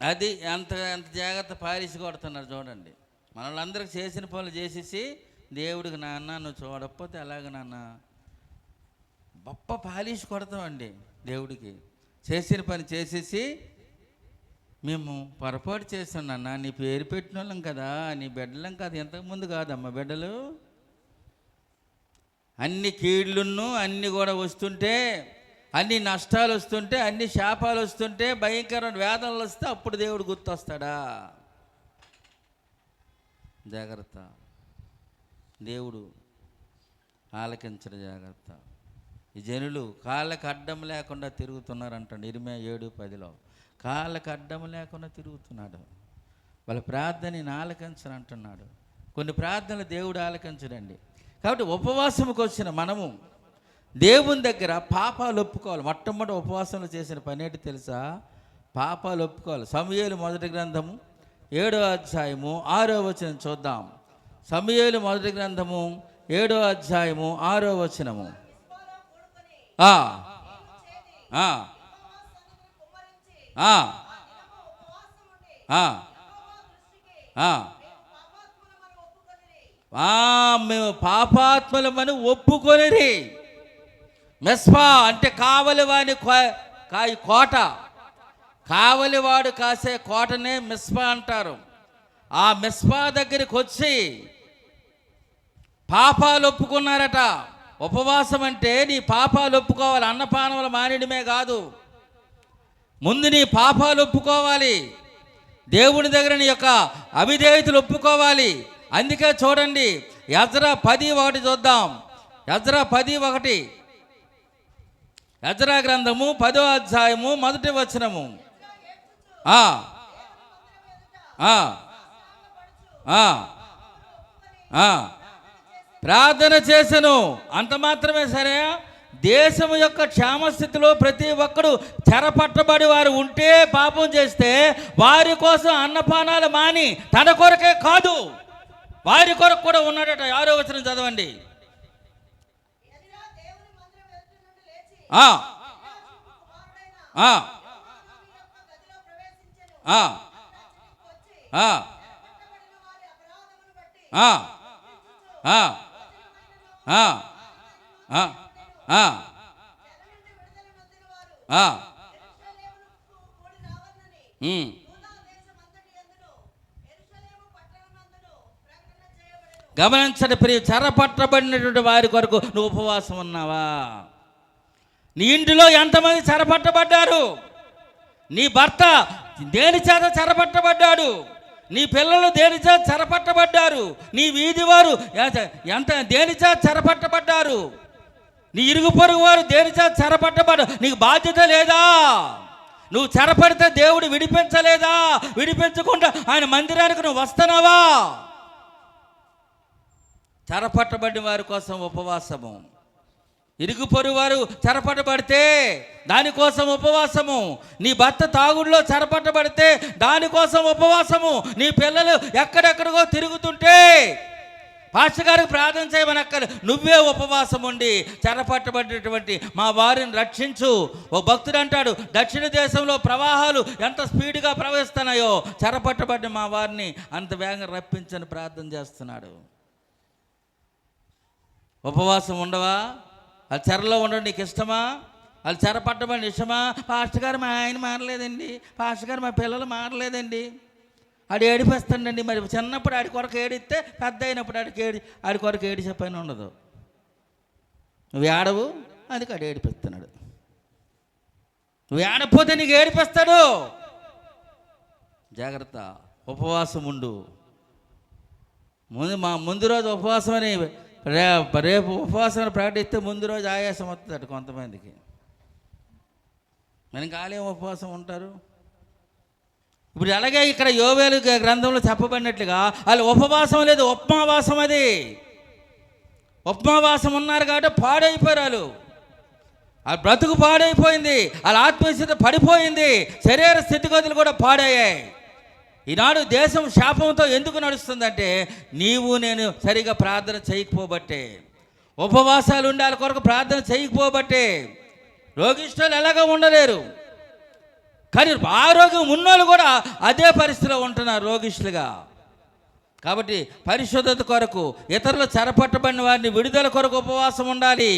Speaker 1: అది అంత జాగ్రత్త పాలిసి కొడుతున్నారు చూడండి. మనల్ని చేసిన పనులు చేసేసి దేవుడికి, నాన్న నువ్వు చూడకపోతే అలాగ నాన్న, గొప్ప పాలిసి కొడతామండి దేవుడికి. చేసిన పని చేసేసి, మేము పొరపాటు చేస్తాం నాన్న, నీ పేరు పెట్టిన వాళ్ళం కదా, నీ బిడ్డలం కదా, ఇంతకుముందు కాదమ్మా బిడ్డలు. అన్ని కీళ్ళును అన్నీ కూడా వస్తుంటే, అన్ని నష్టాలు వస్తుంటే, అన్ని శాపాలు వస్తుంటే, భయంకరమైన వేదనలు వస్తే అప్పుడు దేవుడు గుర్తొస్తాడా? జాగ్రత్త, దేవుడు ఆలకించడు. జాగ్రత్త. ఈ జనులు కాళ్ళకు అడ్డం లేకుండా తిరుగుతున్నారంటండి. ఇర్మీయా 7:10. కాళ్ళకు అడ్డం లేకుండా తిరుగుతున్నాడు. వాళ్ళ ప్రార్థనని ఆలకించను అంటున్నాడు. కొన్ని ప్రార్థనలు దేవుడు ఆలకించడండి. కాబట్టి ఉపవాసంకి వచ్చిన మనము దేవుని దగ్గర పాపాలు ఒప్పుకోవాలి. మొట్టమొదటి ఉపవాసంలో చేసిన పని ఏంటి తెలుసా? పాపాలు ఒప్పుకోవాలి. సమూయేలు మొదటి గ్రంథము 7వ అధ్యాయము 6వ వచనం చూద్దాం. సమూయేలు మొదటి గ్రంథము 7వ అధ్యాయము 6వ వచనము. మేము పాపాత్ములమని ఒప్పుకొనిరి. మెస్పా అంటే కావలివాని కోట, కావలివాడు కాసే కోటనే మిస్పా అంటారు. ఆ మిస్పా దగ్గరికి వచ్చి పాపాలు ఒప్పుకున్నారట. ఉపవాసం అంటే నీ పాపాలు ఒప్పుకోవాలి. అన్నపానములు మానేయడమే కాదు, ముందు నీ పాపాలు ఒప్పుకోవాలి. దేవుని దగ్గర నీ యొక్క అవిధేయతలు ఒప్పుకోవాలి. అందుకే చూడండి, ఎజ్రా 10:1 చూద్దాం. ఎజ్రా 10:1. ఎజ్రా గ్రంథము 10వ అధ్యాయము 1వ వచనము. ప్రార్థన చేసెను. అంత మాత్రమే సరే, దేశం యొక్క క్షేమస్థితిలో ప్రతి ఒక్కడు చెరపట్టబడి వారు ఉంటే, పాపం చేస్తే వారి కోసం అన్నపానాలు మాని తన కొరకే కాదు వారి కొరకు కూడా ఉన్నాడట. 6వ వచనం చదవండి. గమనించండి ప్రియ, చెరపట్టబడినటువంటి వారి కొరకు నువ్వు ఉపవాసం ఉన్నావా? నీ ఇంటిలో ఎంతమంది చెరపట్టబడ్డారు? నీ భర్త దేని చేత చెరపట్టబడ్డాడు? నీ పిల్లలు దేని చేత చెరపట్టబడ్డారు? నీ వీధి వారు దేని చేత చెరపట్టబడ్డారు? నీ ఇరుగు పొరుగు వారు దేని చేత చెరపట్టబడ్డారు? నీకు బాధ్యత లేదా? నువ్వు చెరపడితే దేవుడు విడిపించలేదా? విడిపించకుండా ఆయన మందిరానికి నువ్వు వస్తున్నావా? చెరపట్టబడిన వారి కోసం ఉపవాసము. ఇరుగు పొరుగు వారు చెరపట్టబడితే దానికోసం ఉపవాసము, నీ భర్త తాగుడులో చెరపట్టబడితే దానికోసం ఉపవాసము, నీ పిల్లలు ఎక్కడెక్కడికో తిరుగుతుంటే పాస్టర్ గారికి ప్రార్థన చేయమనక్కర్, నువ్వే ఉపవాసం ఉండి చెరపట్టబడినటువంటి మా వారిని రక్షించు. ఓ భక్తుడు అంటాడు, దక్షిణ దేశంలో ప్రవాహాలు ఎంత స్పీడ్గా ప్రవహిస్తున్నాయో చెరపట్టబడిన మా వారిని అంత వేగంగా రప్పించని ప్రార్థన చేస్తున్నాడు. ఉపవాసం ఉండవా? అది చెరలో ఉండడం నీకు ఇష్టమా? అది చెరపట్టబడి ఇష్టమా? పాస్టర్ గారు మా ఆయన మారలేదండి, పాస్టర్ గారు మా పిల్లలు మారలేదండి. ఆడు ఏడిపిస్తాడండి. మరి చిన్నప్పుడు ఆడి కొరకు ఏడిస్తే పెద్ద అయినప్పుడు ఆడి కొరకు ఏడిచే పని ఉండదు. నువ్వు ఏడవు, అందుకు ఆడు ఏడిపిస్తున్నాడు. నువ్వు ఏడపోతే నీకు ఏడిపిస్తాడు. జాగ్రత్త, ఉపవాసం ఉండు. ముందు రోజు ఉపవాసం అని రేపు ఉపవాసం ప్రకటిస్తే ముందు రోజు ఆయాసం వస్తుంది కొంతమందికి. మనకి ఆలయం ఉపవాసం ఉంటారు. ఇప్పుడు అలాగే ఇక్కడ యోవేలు గ్రంథంలో చెప్పబడినట్లుగా వాళ్ళు ఉపవాసం లేదు, ఉపమావాసం. అది ఉపమావాసం ఉన్నారు కాబట్టి పాడైపోయారు. వాళ్ళు ఆ బ్రతుకు పాడైపోయింది, వాళ్ళ ఆత్మస్థితి పడిపోయింది, శరీర స్థితిగతులు కూడా పాడయ్యాయి. ఈనాడు దేశం శాపంతో ఎందుకు నడుస్తుందంటే నీవు నేను సరిగా ప్రార్థన చేయకపోబట్టే, ఉపవాసాలు ఉండాలి కొరకు ప్రార్థన చేయకపోబట్టే. రోగిష్ఠులు ఎలాగ ఉండలేరు, కానీ ఆరోగ్యం ఉన్నోళ్ళు కూడా అదే పరిస్థితిలో ఉంటున్నారు రోగిష్ఠులుగా. కాబట్టి పరిశుద్ధత కొరకు, ఇతరులు చెరపట్టబడిన వారిని విడుదల కొరకు ఉపవాసం ఉండాలి.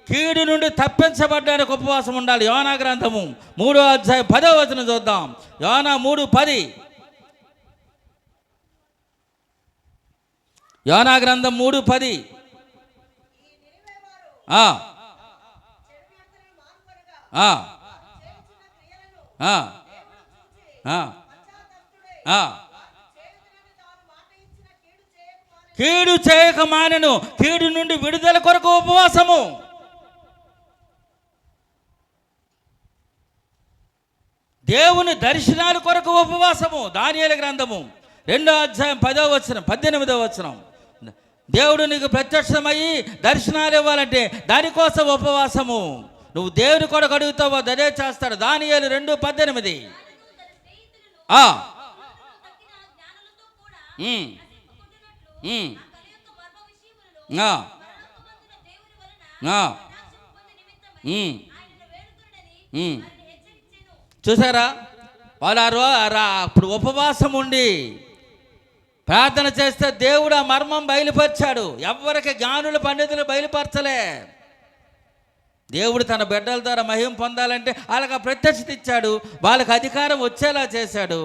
Speaker 1: కీడు నుండి తప్పించబడ్డానికి ఉపవాసం ఉండాలి. యోనా గ్రంథము 3వ అధ్యాయం 10వ వచనం చూద్దాం. యోనా 3:10. యోనా గ్రంథం 3:10. కీడు చేయక మానెను, కీడు నుండి విడుదల కొరకు ఉపవాసము. దేవుని దర్శనాల కొరకు ఉపవాసము. దానియేలు గ్రంథము 2వ అధ్యాయం 10వ వచనం 18వ వచనం. దేవుడు నీకు ప్రత్యక్షమయ్యి దర్శనాలు ఇవ్వాలంటే దానికోసం ఉపవాసము. నువ్వు దేవుని కొరకు అడుగుతావో అదే చేస్తాడు. దానియేలు 2:18. చూసారా, వాళ్ళు అప్పుడు ఉపవాసం ఉండి ప్రార్థన చేస్తే దేవుడు ఆ మర్మం బయలుపరిచాడు. ఎవరికి జ్ఞానులు పండితులు బయలుపరచలే. దేవుడు తన బిడ్డల ద్వారా మహిమ పొందాలంటే వాళ్ళకి ప్రత్యక్షత ఇచ్చాడు, వాళ్ళకి అధికారం వచ్చేలా చేశాడు.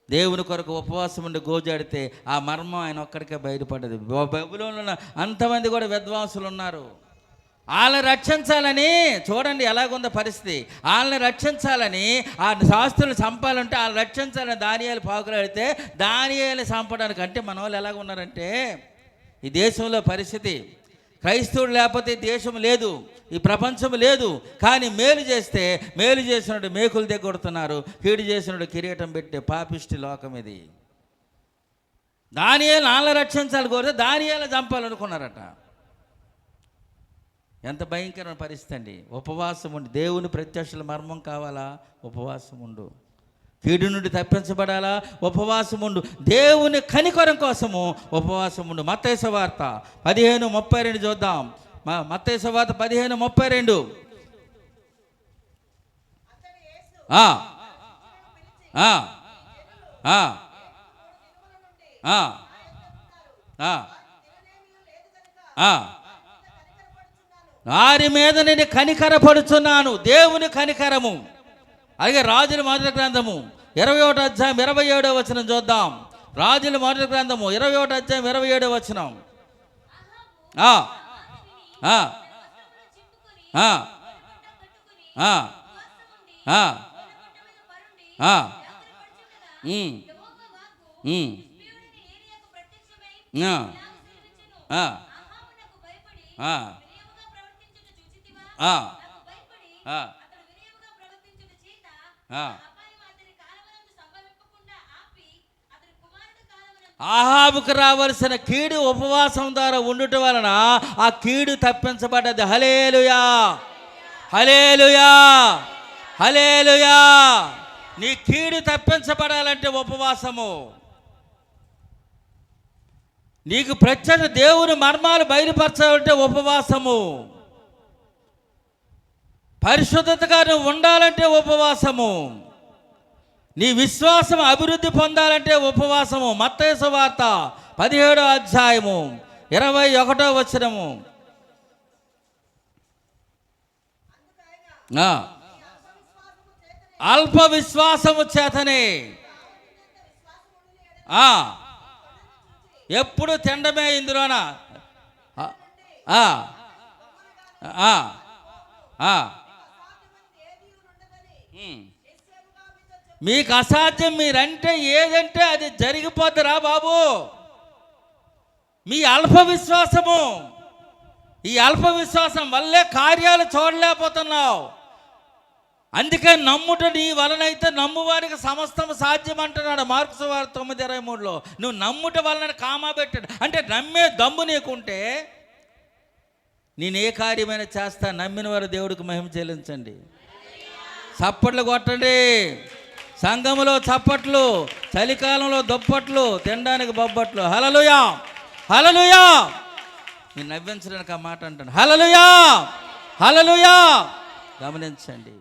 Speaker 1: దేవుని కొరకు ఉపవాసం ఉండి గోజాడితే ఆ మర్మం ఆయన ఒక్కడికే బయటపడ్డది. బైబిల్లో అంతమంది కూడా విద్వాంసులు ఉన్నారు. వాళ్ళని రక్షించాలని, చూడండి ఎలాగుందో పరిస్థితి, వాళ్ళని రక్షించాలని, ఆ శాస్త్రులు చంపాలంటే వాళ్ళని రక్షించాలని దానియేలు పాకులాడితే దానియేలు చంపడానికి అంటే మన వాళ్ళు ఎలాగ ఉన్నారంటే, ఈ దేశంలో పరిస్థితి క్రైస్తవుడు లేకపోతే దేశం లేదు, ఈ ప్రపంచం లేదు. కానీ మేలు చేస్తే మేలు చేసినట్టు మేకులు దిగొడుతున్నారు, కీడు చేసినట్టు కిరీటం పెట్టే పాపిష్టి లోకం ఇది. దానియేలు వాళ్ళని రక్షించాలి కోరితే దానియేలు చంపాలనుకున్నారట. ఎంత భయంకరమైన పరిస్థితి అండి. ఉపవాసం ఉండి దేవుని ప్రత్యక్షల మర్మం కావాలా? ఉపవాసం ఉండు. కీడు నుండి తప్పించబడాలా? ఉపవాసం ఉండు. దేవుని కనికరం కోసము ఉపవాసం ఉండు. మత్తయి సువార్త 15:32 చూద్దాం. మత్తయి సువార్త 15:32. వారి మీద నేను కనికరపడుచున్నాను. దేవుని కనికరము. అలాగే రాజుల మొదటి గ్రంథము 21వ అధ్యాయం 27వ వచనం చూద్దాం. రాజుల మొదటి గ్రంథము 21వ అధ్యాయం 27వ వచనం. ఆహాబుకు రావలసిన కీడు ఉపవాసం ద్వారా ఉండటం వలన ఆ కీడు తప్పించబడ్డది. హల్లెలూయా, హల్లెలూయా, హల్లెలూయా. నీ కీడు తప్పించబడాలంటే ఉపవాసము. నీకు ప్రత్యేక దేవుని మర్మాలు బయలుపరచాలంటే ఉపవాసము. పరిశుద్ధతగా నువ్వు ఉండాలంటే ఉపవాసము. నీ విశ్వాసం అభివృద్ధి పొందాలంటే ఉపవాసము. మత్తయి సువార్త 17వ అధ్యాయము 21వ వచనము. అల్ప విశ్వాసము చేతనే ఎప్పుడు తిండమే ఇందులోన. మీకు అసాధ్యం మీరంటే ఏదంటే అది జరిగిపోద్దిరా బాబు. మీ అల్ప విశ్వాసము, ఈ అల్ప విశ్వాసం వల్లే కార్యాలు చూడలేకపోతున్నావు. అందుకే నమ్ముట నీ వలనైతే నమ్మువారికి సమస్తము సాధ్యం అంటున్నాడు మార్కు సువార్త 9:23లో. నువ్వు నమ్ముట వలన కామా పెట్టాడు అంటే నమ్మే దమ్ము నీకుంటే నేనే కార్యమైనా చేస్తా. నమ్మిన వారు దేవుడికి మహిమ చెల్లించండి. చప్పట్లు కొట్టండి. సంఘములో చప్పట్లు, చలికాలంలో దుప్పట్లు, తినడానికి బొబ్బట్లు. హల్లెలూయా, హల్లెలూయా. నేను నవ్వించడానికి ఆ మాట అంటాను. హల్లెలూయా, హల్లెలూయా. గమనించండి,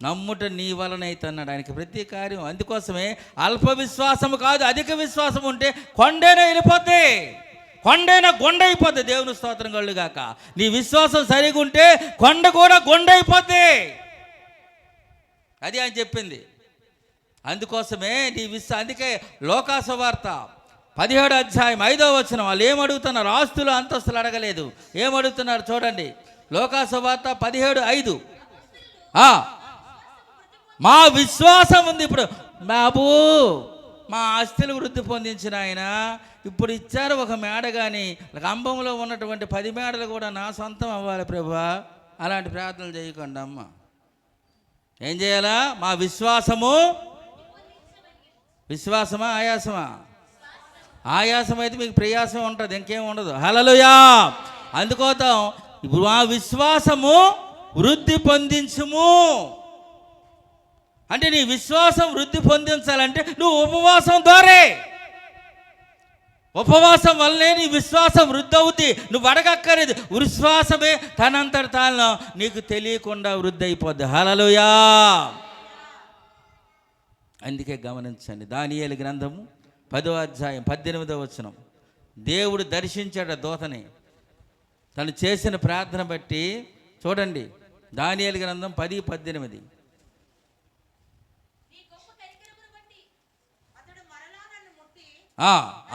Speaker 1: నమ్ముట నీ వలనైతే అన్నాడు. ఆయనకి ప్రతి కార్యం. అందుకోసమే అల్ప విశ్వాసము కాదు, అధిక విశ్వాసం ఉంటే కొండైనా వెళ్ళిపోద్ది, కొండైనా గొండైపోద్ది. దేవుని స్తోత్రం కలుగాక. నీ విశ్వాసం సరిగా ఉంటే కొండ కూడా గొండైపోద్ది. అది ఆయన చెప్పింది. అందుకోసమే అందుకే లోకాసు వార్త 17వ అధ్యాయం 5వ వచనం. వాళ్ళు ఏమడుగుతున్నారు? ఆస్తులు అంతస్తులు అడగలేదు. ఏమడుగుతున్నారు చూడండి. లోకాసు వార్త 17:5. మా విశ్వాసం ఉంది. ఇప్పుడు బాబు మా ఆస్తులు వృద్ధి పొందించిన ఆయన ఇప్పుడు ఇచ్చారు ఒక మేడ, కానీ కంబంలో ఉన్నటువంటి 10 మేడలు కూడా నా సొంతం అవ్వాలి ప్రభువా. అలాంటి ప్రార్థనలు చేయకుండా అమ్మ. ఏం చేయాలా? మా విశ్వాసమా ఆయాసమా? ఆయాసం అయితే మీకు ప్రయాసం ఉంటుంది, ఇంకేం ఉండదు. హల్లెలూయా. అందుకోసం ఇప్పుడు మా విశ్వాసము వృద్ధి పొందించుము అంటే నీ విశ్వాసం వృద్ధి పొందించాలంటే నువ్వు ఉపవాసం ద్వారా, ఉపవాసం వల్లనే నీ విశ్వాసం వృద్ధి అవుతుంది. నువ్వు అడగక్కర్లేదు. విశ్వాసమే తనంతట తాను నీకు తెలియకుండా వృద్ధి అయిపోద్ది. హల్లెలూయా. అందుకే గమనించండి, దానియేలు గ్రంథము 10వ అధ్యాయం 18వ వచనం. దేవుడు దర్శించాడు దూతని తను చేసిన ప్రార్థన బట్టి. చూడండి, దానియేలు గ్రంథం 10:18.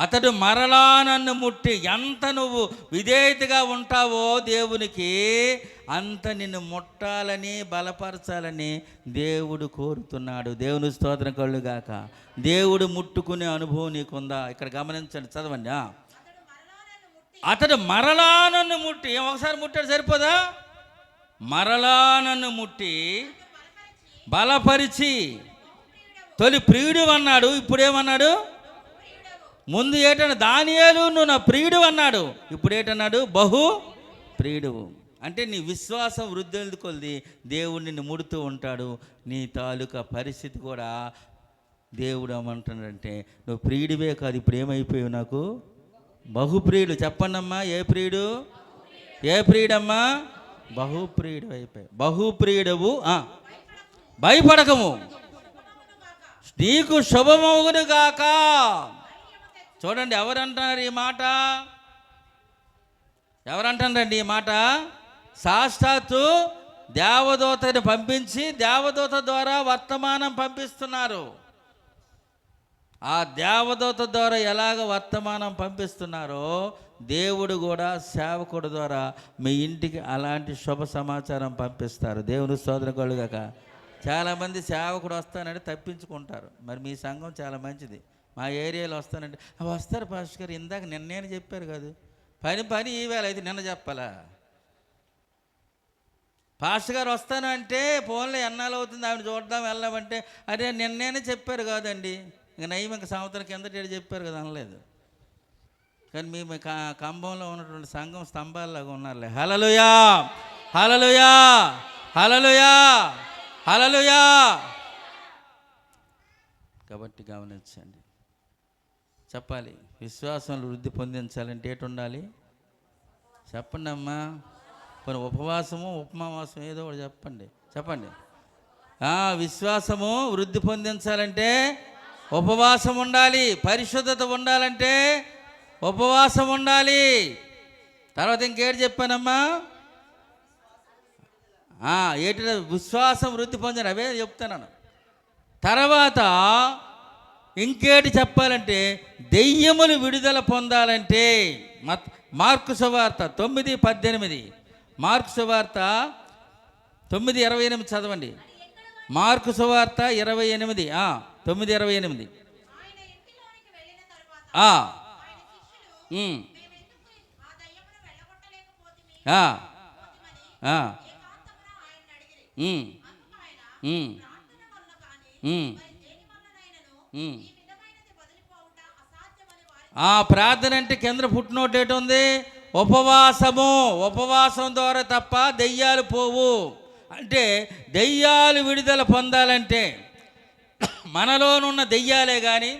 Speaker 1: అతడు మరలా నన్ను ముట్టి, ఎంత నువ్వు విధేయతగా ఉంటావో దేవునికి అంత నిన్ను ముట్టాలని బలపరచాలని దేవుడు కోరుతున్నాడు. దేవుని స్తోత్రం కలుగాక. దేవుడు ముట్టుకునే అనుభవం నీకుందా? ఇక్కడ గమనించండి, చదవండి. అతడు మరలా నన్ను ముట్టి, ఒకసారి ముట్టాడు సరిపోదా? మరలా నన్ను ముట్టి బలపరిచి, తొలి ప్రియుడు అన్నాడు, ఇప్పుడేమన్నాడు? ముందు ఏటన్నా దానియేలు నువ్వు నా ప్రియుడు అన్నాడు, ఇప్పుడు ఏటన్నాడు? బహు ప్రియుడు. అంటే నీ విశ్వాసం వృద్ధి కొలది దేవుడు నిన్ను ముడుతూ ఉంటాడు. నీ తాలూకా పరిస్థితి కూడా దేవుడు ఏమంటాడంటే నువ్వు ప్రియుడివే కాదు, ఇప్పుడు ఏమైపోయావు? నాకు బహుప్రియుడు. చెప్పండమ్మా, ఏ ప్రియుడు? ఏ ప్రియుడమ్మా? బహుప్రియుడు అయిపోయావు. బహుప్రియుడవు, భయపడకము, నీకు శుభమవును గాక. చూడండి, ఎవరంటున్నారు ఈ మాట? ఎవరంటారండి ఈ మాట? సాక్షాత్తు దేవదూతని పంపించి దేవదూత ద్వారా వర్తమానం పంపిస్తున్నారు. ఆ దేవదూత ద్వారా ఎలాగ వర్తమానం పంపిస్తున్నారో దేవుడు కూడా సేవకుడు ద్వారా మీ ఇంటికి అలాంటి శుభ సమాచారం పంపిస్తారు. దేవుని స్తోత్రం కలుగాక. చాలామంది సేవకుడు వస్తానంటే తప్పించుకుంటారు. మరి మీ సంఘం చాలా మంచిది. మా ఏరియాలో వస్తానంటే వస్తారు పాస్టర్ గారు, ఇందాక నిన్నేను చెప్పారు కాదు, పని ఈవేళ అయితే నిన్న చెప్పాలా? పాస్టర్ గారు వస్తానంటే ఫోన్లో ఎన్నాళ్ళు అవుతుంది ఆవిడ చూడడం వెళ్ళామంటే అరే నిన్నేనే చెప్పారు కాదండి, ఇంక నయం ఇంక సంవత్సరం కిందట చెప్పారు కదా అనలేదు. కానీ మేము కంభంలో ఉన్నటువంటి సంఘం స్తంభాల్లాగా ఉన్నారులే. హల్లెలూయా, హల్లెలూయా, హల్లెలూయా, హల్లెలూయా. కాబట్టి గమనించండి, చెప్పాలి. విశ్వాసంలో వృద్ధి పొందించాలంటే ఏటి ఉండాలి చెప్పండి అమ్మా. కొన్ని ఉపవాసము ఉపమావాసం ఏదో ఒకటి చెప్పండి. విశ్వాసము వృద్ధి పొందించాలంటే ఉపవాసం ఉండాలి. పరిశుద్ధత ఉండాలంటే ఉపవాసం ఉండాలి. తర్వాత ఇంకేటి చెప్పానమ్మా? ఏటి విశ్వాసం వృద్ధి పొందాను, అవే చెప్తాను. తర్వాత ఇంకేటి చెప్పాలంటే దెయ్యములు విడుదల పొందాలంటే మార్కు సువార్త 9:18. మార్కు సువార్త 9:28 చదవండి. మార్కు సువార్త 28, 9:28. ప్రార్థన అంటే కింద పుట్టినోటి ఏటి ఉంది? ఉపవాసము. ఉపవాసం ద్వారా తప్ప దెయ్యాలు పోవు. అంటే దెయ్యాలు విడుదల పొందాలంటే మనలోనున్న దెయ్యాలే కానీ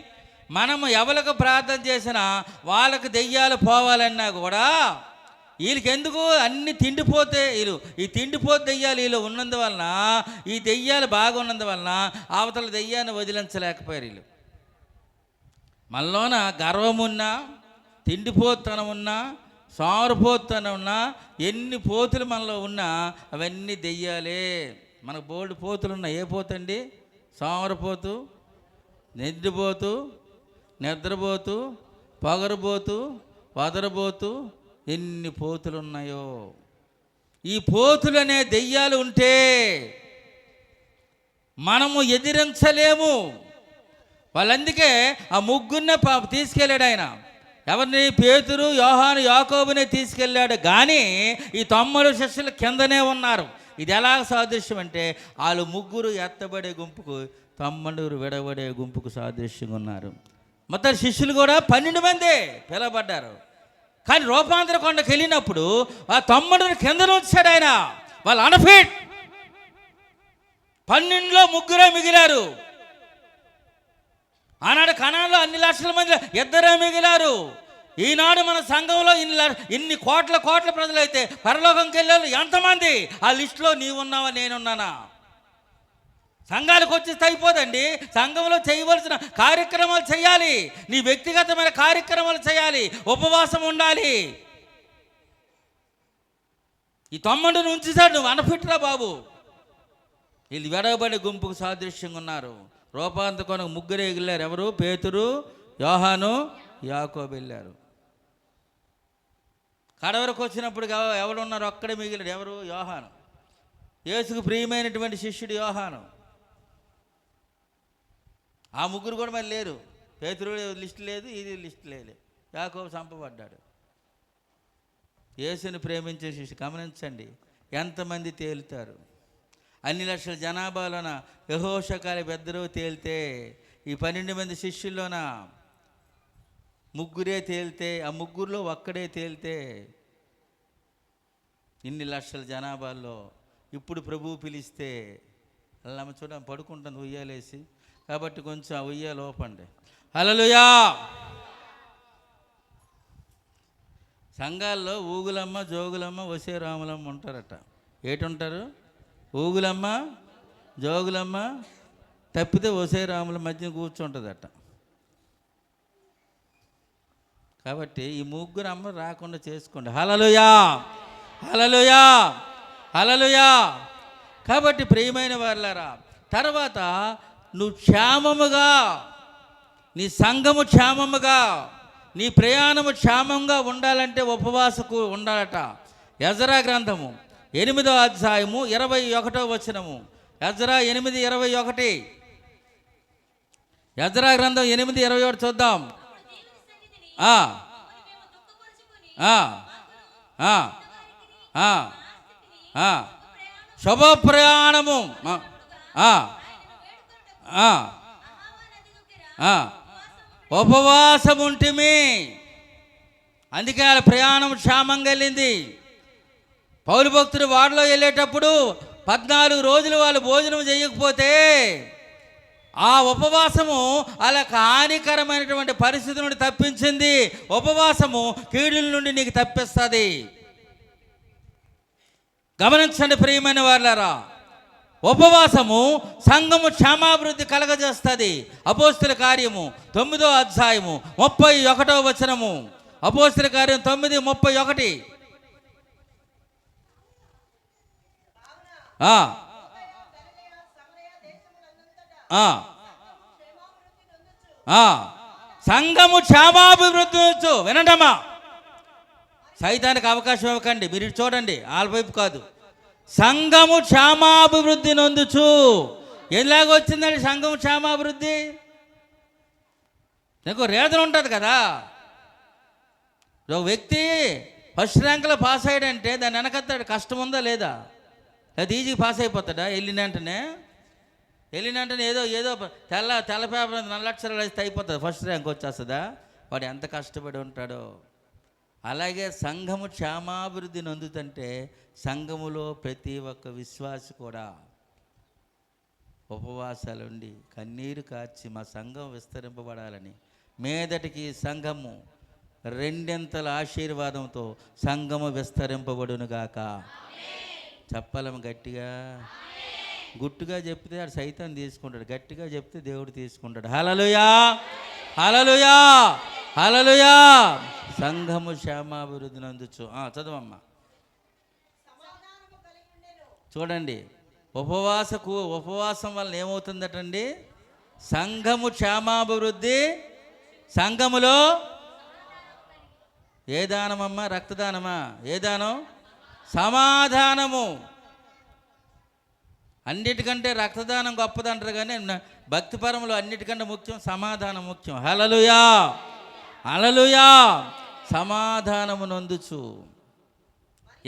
Speaker 1: మనము ఎవరికి ప్రార్థన చేసినా వాళ్ళకి దెయ్యాలు పోవాలన్నా కూడా వీళ్ళకి ఎందుకు అన్ని తిండిపోతే ఈ తిండిపోతే దెయ్యాలు వీళ్ళు ఉన్నందువలన, ఈ దెయ్యాలు బాగున్నందువలన అవతల దెయ్యాన్ని వదిలించలేకపోయారు వీళ్ళు. మనలోన గర్వమున్నా, తిండిపోతనం ఉన్నా, సారుపోతనం ఉన్నా, ఎన్ని పోతులు మనలో ఉన్నా అవన్నీ దెయ్యాలే. మనకు బోల్డ్ పోతులు ఉన్నాయి. ఏ పోతండి? సామరపోతు, నిద్రపోతూ, నిద్రపోతూ, పొగరబోతూ, వదరబోతూ, ఎన్ని పోతులు ఉన్నాయో. ఈ పోతులు అనే దెయ్యాలు ఉంటే మనము ఎదిరించలేము. వాళ్ళందుకే ఆ ముగ్గురినే తీసుకెళ్ళాడు ఆయన. ఎవరిని? పేతురు, యోహాను, యాకోబునే తీసుకెళ్ళాడు. కానీ ఈ 90 శిష్యులు కిందనే ఉన్నారు. ఇది ఎలా సాదృశ్యం అంటే వాళ్ళు ముగ్గురు ఎత్తబడే గుంపుకు, 90 విడబడే గుంపుకు సాదృశ్యంగా ఉన్నారు. మొత్తం శిష్యులు కూడా 12 మంది పిలవబడ్డారు. కానీ రూపాంతర కొండకు వెళ్ళినప్పుడు ఆ 90 కింద ఉంచాడు ఆయన. వాళ్ళు అన్ఫిట్. 12లో ముగ్గురే మిగిలారు. ఆనాడు కణాల్లో అన్ని లక్షల మంది 2 మిగిలారు. ఈనాడు మన సంఘంలో ఇన్ని కోట్ల ప్రజలు అయితే పరలోకంకి వెళ్ళారు ఎంతమంది? ఆ లిస్టులో నీవున్నావా, నేనున్నానా? సంఘాలకు వచ్చి అయిపోదండి. సంఘంలో చేయవలసిన కార్యక్రమాలు చేయాలి. నీ వ్యక్తిగతమైన కార్యక్రమాలు చేయాలి. ఉపవాసం ఉండాలి. ఈ 90 ఉంచేసాడు. నువ్వు అన్ఫిట్రా బాబు. వీళ్ళు వెడబడి గుంపుకు సాదృశ్యంగా ఉన్నారు. రూపాంతకొనకు ముగ్గురే వెళ్ళారు. ఎవరు? పేతురు, యోహాను, యాకోబు వెళ్ళారు. కడవరకు వచ్చినప్పుడు ఎవరున్నారు? ఒక్కడే మిగిలాడు. ఎవరు? యోహాను. యేసుకు ప్రియమైనటువంటి శిష్యుడు యోహాను. ఆ ముగ్గురు కూడా మరి లేరు. పేతురు లిస్ట్ లేదు, ఇది లిస్ట్ లేదు. యాకోబు చంపబడ్డాడు. యేసుని ప్రేమించే శిష్యుడు. గమనించండి ఎంతమంది తేలుతారు. అన్ని లక్షల జనాభాలోన యెహోషాకాలి బెద్దరు తేలితే, ఈ 12 మంది శిష్యుల్లోన ముగ్గురే తేలితే, ఆ ముగ్గురులో ఒక్కడే తేలితే, ఇన్ని లక్షల జనాభాల్లో ఇప్పుడు ప్రభువు పిలిస్తే అలా చూడ పడుకుంటుంది ఉయ్యాలేసి. కాబట్టి కొంచెం ఆ ఉయ్యాలు ఓపండి. హల్లెలూయా. సంఘాల్లో ఊగులమ్మ, జోగులమ్మ, వసే రాములమ్మ ఉంటారట. ఏటుంటారు? ఊగులమ్మ, జోగులమ్మ, తప్పితే వసే రాముల మధ్య కూర్చుంటుందట. కాబట్టి ఈ ముగ్గురు అమ్మ రాకుండా చేసుకోండి. హల్లెలూయా, హల్లెలూయా, హల్లెలూయా. కాబట్టి ప్రియమైన వారులారా, తర్వాత నువ్వు క్షేమముగా, నీ సంఘము క్షేమముగా, నీ ప్రయాణము క్షేమంగా ఉండాలంటే ఉపవాసకు ఉండాలట. ఎజ్రా గ్రంథము 8వ అధ్యాయము 21వ వచనము. ఎజ్రా 8:21. ఎజ్రా గ్రంథం 8:21 చూద్దాం. శుభ ప్రయాణము. ఉపవాసం ఉంటిమి. అందుకే వాళ్ళ ప్రయాణం క్షేమంగా వెళ్ళింది. పౌలు భక్తుడు వాడలో వెళ్ళేటప్పుడు 14 రోజులు వాళ్ళు భోజనం చేయకపోతే ఆ ఉపవాసము వాళ్ళకి హానికరమైనటువంటి పరిస్థితి నుండి తప్పించింది. ఉపవాసము కీడుల నుండి నీకు తప్పిస్తుంది. గమనించండి ప్రియమైన వాళ్ళారా, ఉపవాసము సంఘము క్షేమాభివృద్ధి కలగజేస్తుంది. అపోస్తుల కార్యము 9వ అధ్యాయము 31వ వచనము. అపోస్తుల కార్యం 9:31. సంఘము క్షేమాభివృద్ధి వచ్చు. వినండమ్మా, సైతానికి అవకాశం ఇవ్వకండి. మీరు చూడండి, వాళ్ళ వైపు కాదు. సంఘము క్షేమాభివృద్ధి నొందుచు. ఎలాగొచ్చిందండి సంఘము క్షేమాభివృద్ధి? నీకు రీజన్ ఉంటుంది కదా. ఒక వ్యక్తి ఫస్ట్ ర్యాంక్లో పాస్ అయ్యాడంటే దాన్ని వెనకత్తాడు. కష్టం ఉందా లేదా? అది ఈజీగా పాస్ అయిపోతాడా? వెళ్ళిన వెంటనే ఏదో తెల్ల పేపర్ 4 అక్షరాలు వేస్తే అయిపోతుంది, ఫస్ట్ ర్యాంక్ వచ్చేస్తుందా? వాడు ఎంత కష్టపడి ఉంటాడో. అలాగే సంఘము క్షేమాభివృద్ధి నొందుతుంటే సంఘములో ప్రతి ఒక్క విశ్వాసి కూడా ఉపవాసాలుండి కన్నీరు కార్చి మా సంఘం విస్తరింపబడాలని, మీదటికి సంఘము 2 ఆశీర్వాదంతో సంఘము విస్తరింపబడునుగాక. చెప్పలేము గట్టిగా. గుట్టుగా చెప్తే ఆడు సైతం తీసుకుంటాడు, గట్టిగా చెప్తే దేవుడు తీసుకుంటాడు. హల్లెలూయా, హల్లెలూయా, హల్లెలూయా. సంఘము క్షేమాభివృద్ధి నందుచు. చదవమ్మా. చూడండి, ఉపవాసం వల్ల ఏమవుతుందటండి? సంఘము క్షేమాభివృద్ధి. సంఘములో ఏ దానమమ్మా? రక్తదానమా? ఏ దానం? సమాధానము. అన్నిటికంటే రక్తదానం గొప్పదంటారు, కానీ భక్తిపరంలో అన్నిటికంటే ముఖ్యం సమాధానం ముఖ్యం. హల్లెలూయా, హల్లెలూయా. సమాధానము నొందుచు.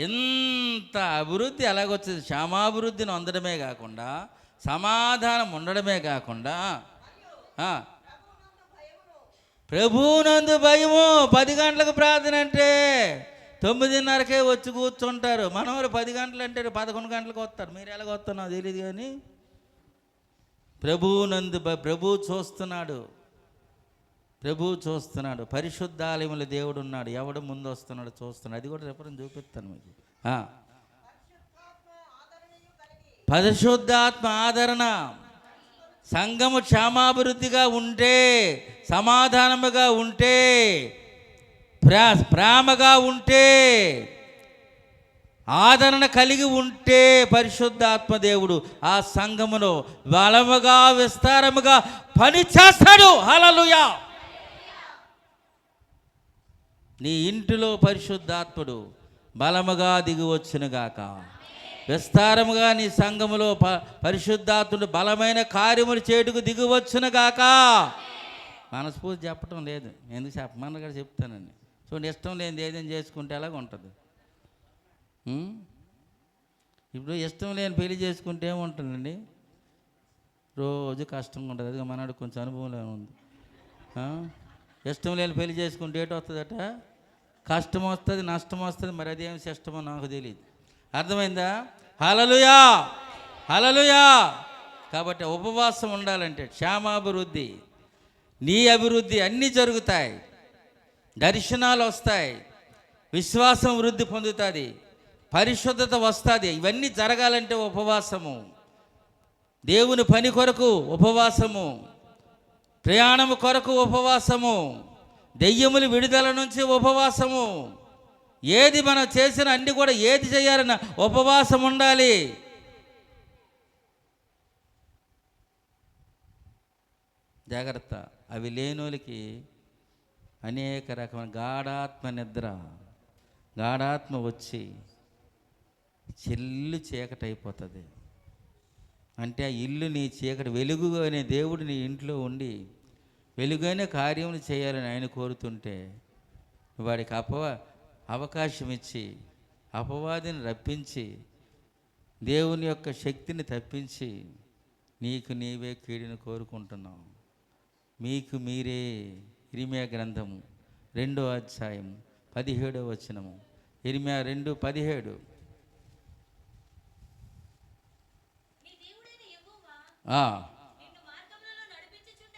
Speaker 1: ఎంత అభివృద్ధి ఎలాగొచ్చింది? క్షేమాభివృద్ధిని అందడమే కాకుండా సమాధానం ఉండడమే కాకుండా ప్రభువునందు భయము. 10 గంటలకు ప్రార్థన అంటే 9:30కే వచ్చి కూర్చుంటారు. మనవారు 10 గంటలు అంటే 11 గంటలకు వస్తారు. మీరు ఎలాగ వస్తున్నారో తెలియదు, కానీ ప్రభువునందు ప్రభువు చూస్తున్నాడు. పరిశుద్ధాలయములో దేవుడు ఉన్నాడు. ఎవడు ముందు వస్తున్నాడు చూస్తున్నాడు. అది కూడా రేపు చూపిస్తాను మీకు. పరిశుద్ధాత్మ ఆదరణ. సంఘము క్షేమాభివృద్ధిగా ఉంటే, సమాధానముగా ఉంటే, ప్రేమగా ఉంటే, ఆదరణ కలిగి ఉంటే పరిశుద్ధాత్మ దేవుడు ఆ సంఘమును బలముగా విస్తారముగా పని చేస్తాడు. హల్లెలూయా. నీ ఇంటిలో పరిశుద్ధాత్ముడు బలముగా దిగివచ్చునుగాక. విస్తారముగా నీ సంఘములో పరిశుద్ధాత్ముడు బలమైన కార్యములు చేటుకు దిగివచ్చునుగాక. మనస్ఫూర్తి చెప్పటం లేదు, ఎందుకు చెప్పమని కూడా చెప్తానండి. చూడండి, ఇష్టం లేనిది ఏదైనా చేసుకుంటే ఎలాగ ఉంటుంది? ఇప్పుడు ఇష్టం లేని పెళ్లి చేసుకుంటే ఏముంటుందండి? రోజు కష్టంగా ఉంటుంది. అది మనకు కొంచెం అనుభవంలో ఉంది. ఇష్టం లేని పెళ్లి చేసుకుంటే ఏటి వస్తుందట? కష్టం వస్తుంది, నష్టం వస్తుంది. మరి అదేం ఇష్టమో నాకు తెలియదు. అర్థమైందా? హల్లెలూయా, హల్లెలూయా. కాబట్టి ఉపవాసం ఉండాలంటే క్షేమాభివృద్ధి, నీ అభివృద్ధి అన్నీ జరుగుతాయి. దర్శనాలు వస్తాయి, విశ్వాసం వృద్ధి పొందుతుంది, పరిశుద్ధత వస్తుంది. ఇవన్నీ జరగాలంటే ఉపవాసము. దేవుని పని కొరకు ఉపవాసము, ప్రయాణము కొరకు ఉపవాసము, దెయ్యములు విడుదల నుంచి ఉపవాసము. ఏది మనం చేసిన అన్ని కూడా ఏది చేయాలన్నా ఉపవాసం ఉండాలి. జాగ్రత్త. అవి లేనోళ్ళకి అనేక రకమైన గాఢాత్మ నిద్ర, గాఢాత్మ వచ్చి చెల్లు చీకటి అయిపోతుంది. అంటే ఆ ఇల్లు నీ చీకటి, వెలుగు అనే దేవుడు నీ ఇంట్లో ఉండి వెలుగైన కార్యములు చేయాలని ఆయన కోరుతుంటే వాడికి అవకాశం ఇచ్చి అపవాదిని రప్పించి దేవుని యొక్క శక్తిని తప్పించి నీకు నీవే కీడుని కోరుకుంటున్నావు. మీకు మీరే. ఇర్మీయా గ్రంథము 2వ అధ్యాయము 17వ వచనము. ఇర్మీయా 2:17.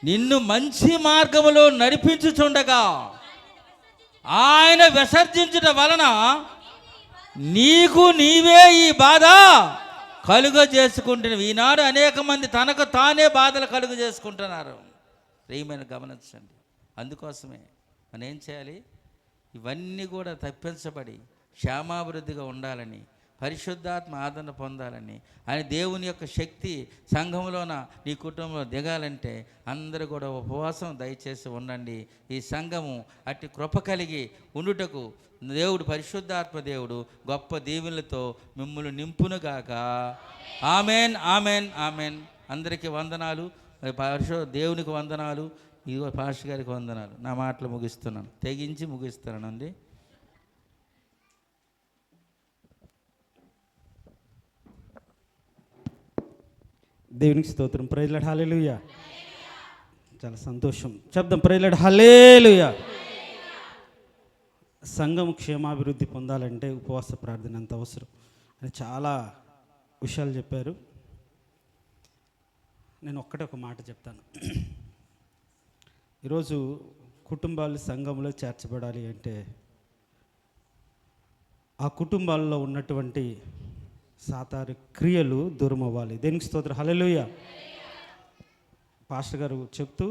Speaker 1: నిన్ను మంచి మార్గములో నడిపించుచుండగా ఆయన విసర్జించుట వలన నీకు నీవే ఈ బాధ కలుగ చేసుకుంటున్నావు. ఈనాడు అనేక మంది తనకు తానే బాధలు కలుగ చేసుకుంటున్నారు. ప్రియమైన గమనించండి. అందుకోసమే మనం ఏం చేయాలి? ఇవన్నీ కూడా తప్పించబడి క్షేమాభివృద్ధిగా ఉండాలని, పరిశుద్ధాత్మ ఆదరణ పొందాలని, ఆయన దేవుని యొక్క శక్తి సంఘంలోన నీ కుటుంబంలో దిగాలంటే అందరూ కూడా ఉపవాసం దయచేసి ఉండండి. ఈ సంఘము అట్టి కృప కలిగి ఉండుటకు దేవుడు, పరిశుద్ధాత్మ దేవుడు గొప్ప దీవెనలతో మిమ్మల్ని నింపునుగాక. Amen, amen, amen. అందరికీ వందనాలు. దేవునికి వందనాలు. ఇదిగో పాస్టర్ గారికి వందనాలు. నా మాటలు ముగిస్తున్నాను, తెగించి ముగిస్తున్నానండి.
Speaker 2: దేవునికి స్తోత్రం. ప్రైజ్ లార్డ్, హల్లెలూయా. చాలా సంతోషం. చెప్దాం ప్రైజ్ లార్డ్, హల్లెలూయా. సంఘం క్షేమాభివృద్ధి పొందాలంటే ఉపవాస ప్రార్థన అంత అవసరం అని చాలా విషయాలు చెప్పారు. నేను ఒక మాట చెప్తాను. ఈరోజు కుటుంబాలు సంఘంలో చేర్చబడాలి అంటే ఆ కుటుంబాల్లో ఉన్నటువంటి సాతాను క్రియలు దూరం అవ్వాలి. దేనికి స్తోత్రం, హల్లెలూయా. పాస్టర్ గారు చెప్తూ,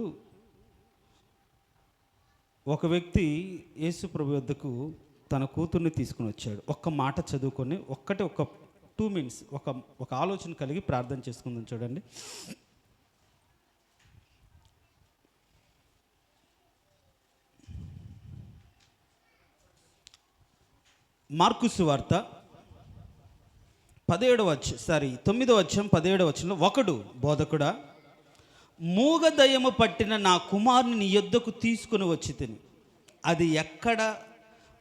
Speaker 2: ఒక వ్యక్తి యేసు ప్రభు వద్దకు తన కూతుర్ని తీసుకుని వచ్చాడు. ఒక్క మాట చదువుకొని ఒక 2 minutes ఒక ఆలోచన కలిగి ప్రార్థన చేసుకుందాం. చూడండి, మార్కు సువార్త 9వ అధ్యాయం 17వ వచనంలో, ఒకడు బోధకుడా, మూగ దయ్యము పట్టిన నా కుమారుని నీ యొద్దకు తీసుకుని వచ్చి తిని, అది ఎక్కడ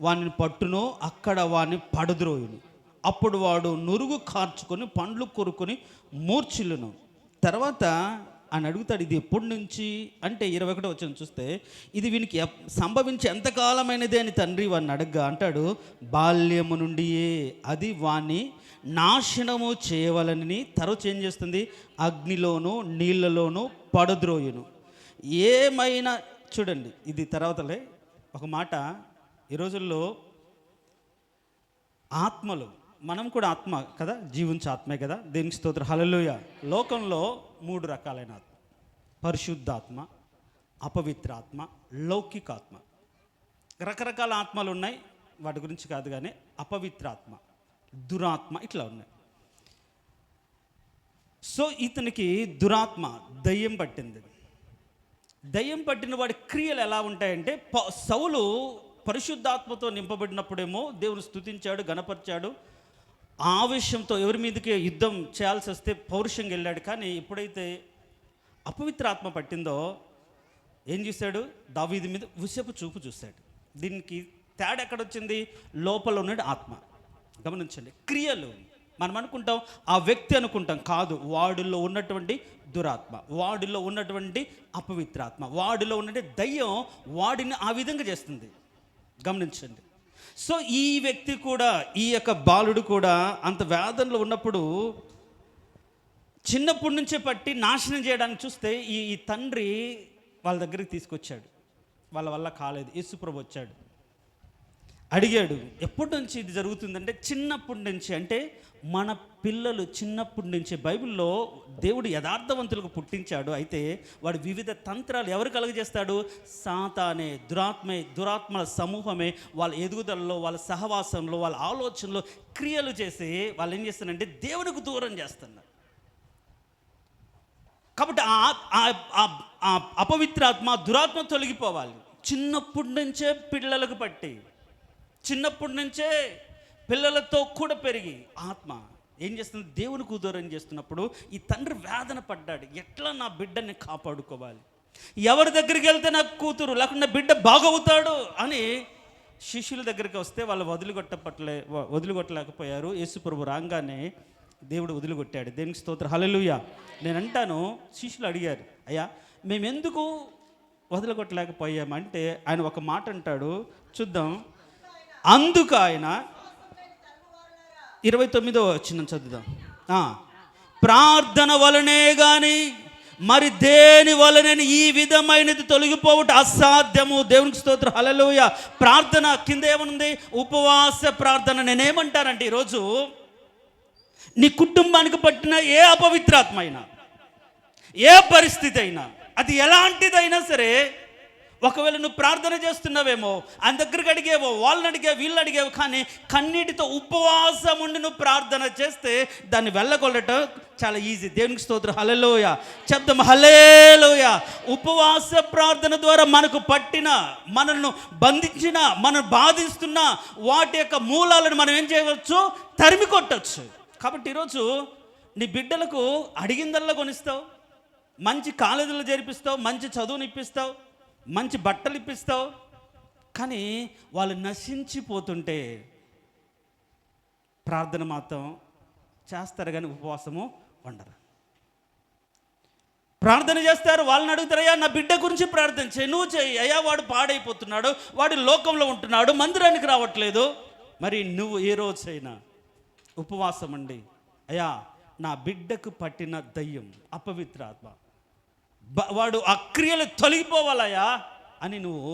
Speaker 2: వానిని పట్టునో అక్కడ వాని పడద్రోయును. అప్పుడు వాడు నురుగు కార్చుకొని పండ్లు కొరుకొని మూర్ఛిల్లును. తర్వాత అని అడుగుతాడు, ఇది ఎప్పటి నుంచి అంటే 21వ వచనం చూస్తే, ఇది వీనికి సంభవించి ఎంతకాలమైనది అని తండ్రి వాడిని అడగ్గా అంటాడు, బాల్యము నుండియే అది వాణ్ణి నాశనము చేయవలని తర్వాత ఏం చేస్తుంది, అగ్నిలోను నీళ్ళలోనూ పడద్రోయును. ఏమైనా చూడండి, ఇది తర్వాతలే ఒక మాట. ఈ రోజుల్లో ఆత్మలు, మనం కూడా ఆత్మ కదా, జీవించే ఆత్మే కదా. దేనికి స్తోత్రం, హల్లెలూయా. లోకంలో 3 రకాలైన ఆత్మ: పరిశుద్ధాత్మ, అపవిత్రాత్మ, లౌకికాత్మ. రకరకాల ఆత్మలు ఉన్నాయి, వాటి గురించి కాదు. కానీ అపవిత్రాత్మ, దురాత్మ ఇట్లా ఉన్నాయి. సో ఇతనికి దురాత్మ, దయ్యం పట్టింది. దయ్యం పట్టిన వాడి క్రియలు ఎలా ఉంటాయంటే, సౌలు పరిశుద్ధాత్మతో నింపబడినప్పుడేమో దేవుని స్తుతించాడు, గణపరిచాడు, ఆవేశంతో ఎవరి మీదకి యుద్ధం చేయాల్సి వస్తే పౌరుషంగా వెళ్ళాడు. కానీ ఎప్పుడైతే అపవిత్రాత్మ పట్టిందో ఏం చూశాడు, దావీదు మీద ఉసెపు చూపు చూశాడు. దీనికి తేడా ఎక్కడొచ్చింది, లోపల ఉన్నాడు ఆత్మ. గమనించండి, క్రియలు మనం అనుకుంటాం ఆ వ్యక్తి అనుకుంటాం, కాదు, వాడిలో ఉన్నటువంటి దురాత్మ, వాడిలో ఉన్నటువంటి అపవిత్రాత్మ, వాడిలో ఉన్నటువంటి దయ్యం వాడిని ఆ విధంగా చేస్తుంది. గమనించండి. సో ఈ వ్యక్తి కూడా, ఈ యొక్క బాలుడు కూడా అంత వేదనలో ఉన్నప్పుడు చిన్నప్పటి నుంచే పట్టి నాశనం చేయడానికి చూస్తే ఈ తండ్రి వాళ్ళ దగ్గరికి తీసుకొచ్చాడు. వాళ్ళ వల్ల కాలేదు. యేసుప్రభు వచ్చాడు, అడిగాడు, ఎప్పటి నుంచి ఇది జరుగుతుందంటే చిన్నప్పటి నుంచి. అంటే మన పిల్లలు చిన్నప్పటి నుంచి, బైబిల్లో దేవుడు యథార్థవంతులకు పుట్టించాడు. అయితే వాడు వివిధ తంత్రాలు ఎవరు కలుగజేస్తాడు, సాతానే, దురాత్మల సమూహమే వాళ్ళ ఎదుగుదలలో, వాళ్ళ సహవాసంలో, వాళ్ళ ఆలోచనలో క్రియలు చేసి వాళ్ళు ఏం చేస్తున్నారంటే దేవునికి దూరం చేస్తున్నారు. కాబట్టి ఆ అపవిత్రాత్మ, దురాత్మ తొలగిపోవాలి. చిన్నప్పటి నుంచే పిల్లలకు పట్టి, చిన్నప్పటి నుంచే పిల్లలతో కూడా పెరిగి ఆత్మ ఏం చేస్తుంది, దేవునికి దూరం చేస్తున్నప్పుడు ఈ తండ్రి వేదన పడ్డాడు. ఎట్లా నా బిడ్డని కాపాడుకోవాలి, ఎవరి దగ్గరికి వెళ్తే నాకు కూతురు లేకుండా బిడ్డ బాగవుతాడు అని శిష్యుల దగ్గరికి వస్తే వాళ్ళు వదిలిగొట్టలేకపోయారు. యేసుప్రభు రాగానే దేవుడు వదిలిగొట్టాడు. దేనికి స్తోత్రం, హల్లెలూయా. నేను అంటాను, శిష్యులు అడిగారు, అయ్యా మేమెందుకు వదలగొట్టలేకపోయామంటే ఆయన ఒక మాట అంటాడు, చూద్దాం. అందుకు ఆయన 29వ వచనం చదువుదాం. ప్రార్థన వలనే కానీ మరి దేని వలన ఈ విధమైనది తొలగిపోవట అసాధ్యము. దేవునికి స్తోత్రం, హల్లెలూయా. ప్రార్థన కింద ఏమనుంది? ఉపవాస ప్రార్థన. నేనేమంటానంటే ఈరోజు నీ కుటుంబానికి పట్టిన ఏ అపవిత్రాత్మ అయినా, ఏ పరిస్థితి అయినా, అది ఎలాంటిదైనా సరే, ఒకవేళ నువ్వు ప్రార్థన చేస్తున్నావేమో, ఆయన దగ్గరికి అడిగేవో, వాళ్ళని అడిగేవు, వీళ్ళని అడిగేవు, కానీ కన్నీటితో ఉపవాసం ఉండి నువ్వు ప్రార్థన చేస్తే దాన్ని వెళ్ళగొట్టడం చాలా ఈజీ. దేవునికి స్తోత్రం, హల్లెలూయా. చెప్దాం, హల్లెలూయా. ఉపవాస ప్రార్థన ద్వారా మనకు పట్టిన, మనల్ని బంధించిన, మనం బాధిస్తున్న వాటి యొక్క మూలాలను మనం ఏం చేయవచ్చు? తరిమి కొట్టచ్చు. కాబట్టి ఈరోజు నీ బిడ్డలకు అడిగిందల్లా కొనిస్తావు, మంచి కాలేజీలో చేర్పిస్తావు, మంచి చదువుని ఇప్పిస్తావు, మంచి బట్టలు ఇప్పిస్తావు, కానీ వాళ్ళు నశించిపోతుంటే ప్రార్థన మాత్రం చేస్తారు కానీ ఉపవాసము ఉండరు. ప్రార్థన చేస్తారు, వాళ్ళని అడుగుతారు, అయ్యా నా బిడ్డ గురించి ప్రార్థన చేయి, నువ్వు చేయి, అయ్యా వాడు పాడైపోతున్నాడు, వాడు లోకంలో ఉంటున్నాడు, మందిరానికి రావట్లేదు. మరి నువ్వు ఏ రోజైనా ఉపవాసం అండి, అయ్యా నా బిడ్డకు పట్టిన దయ్యం, అపవిత్రాత్మ, వాడు ఆ క్రియలు తొలగిపోవాలయా అని నువ్వు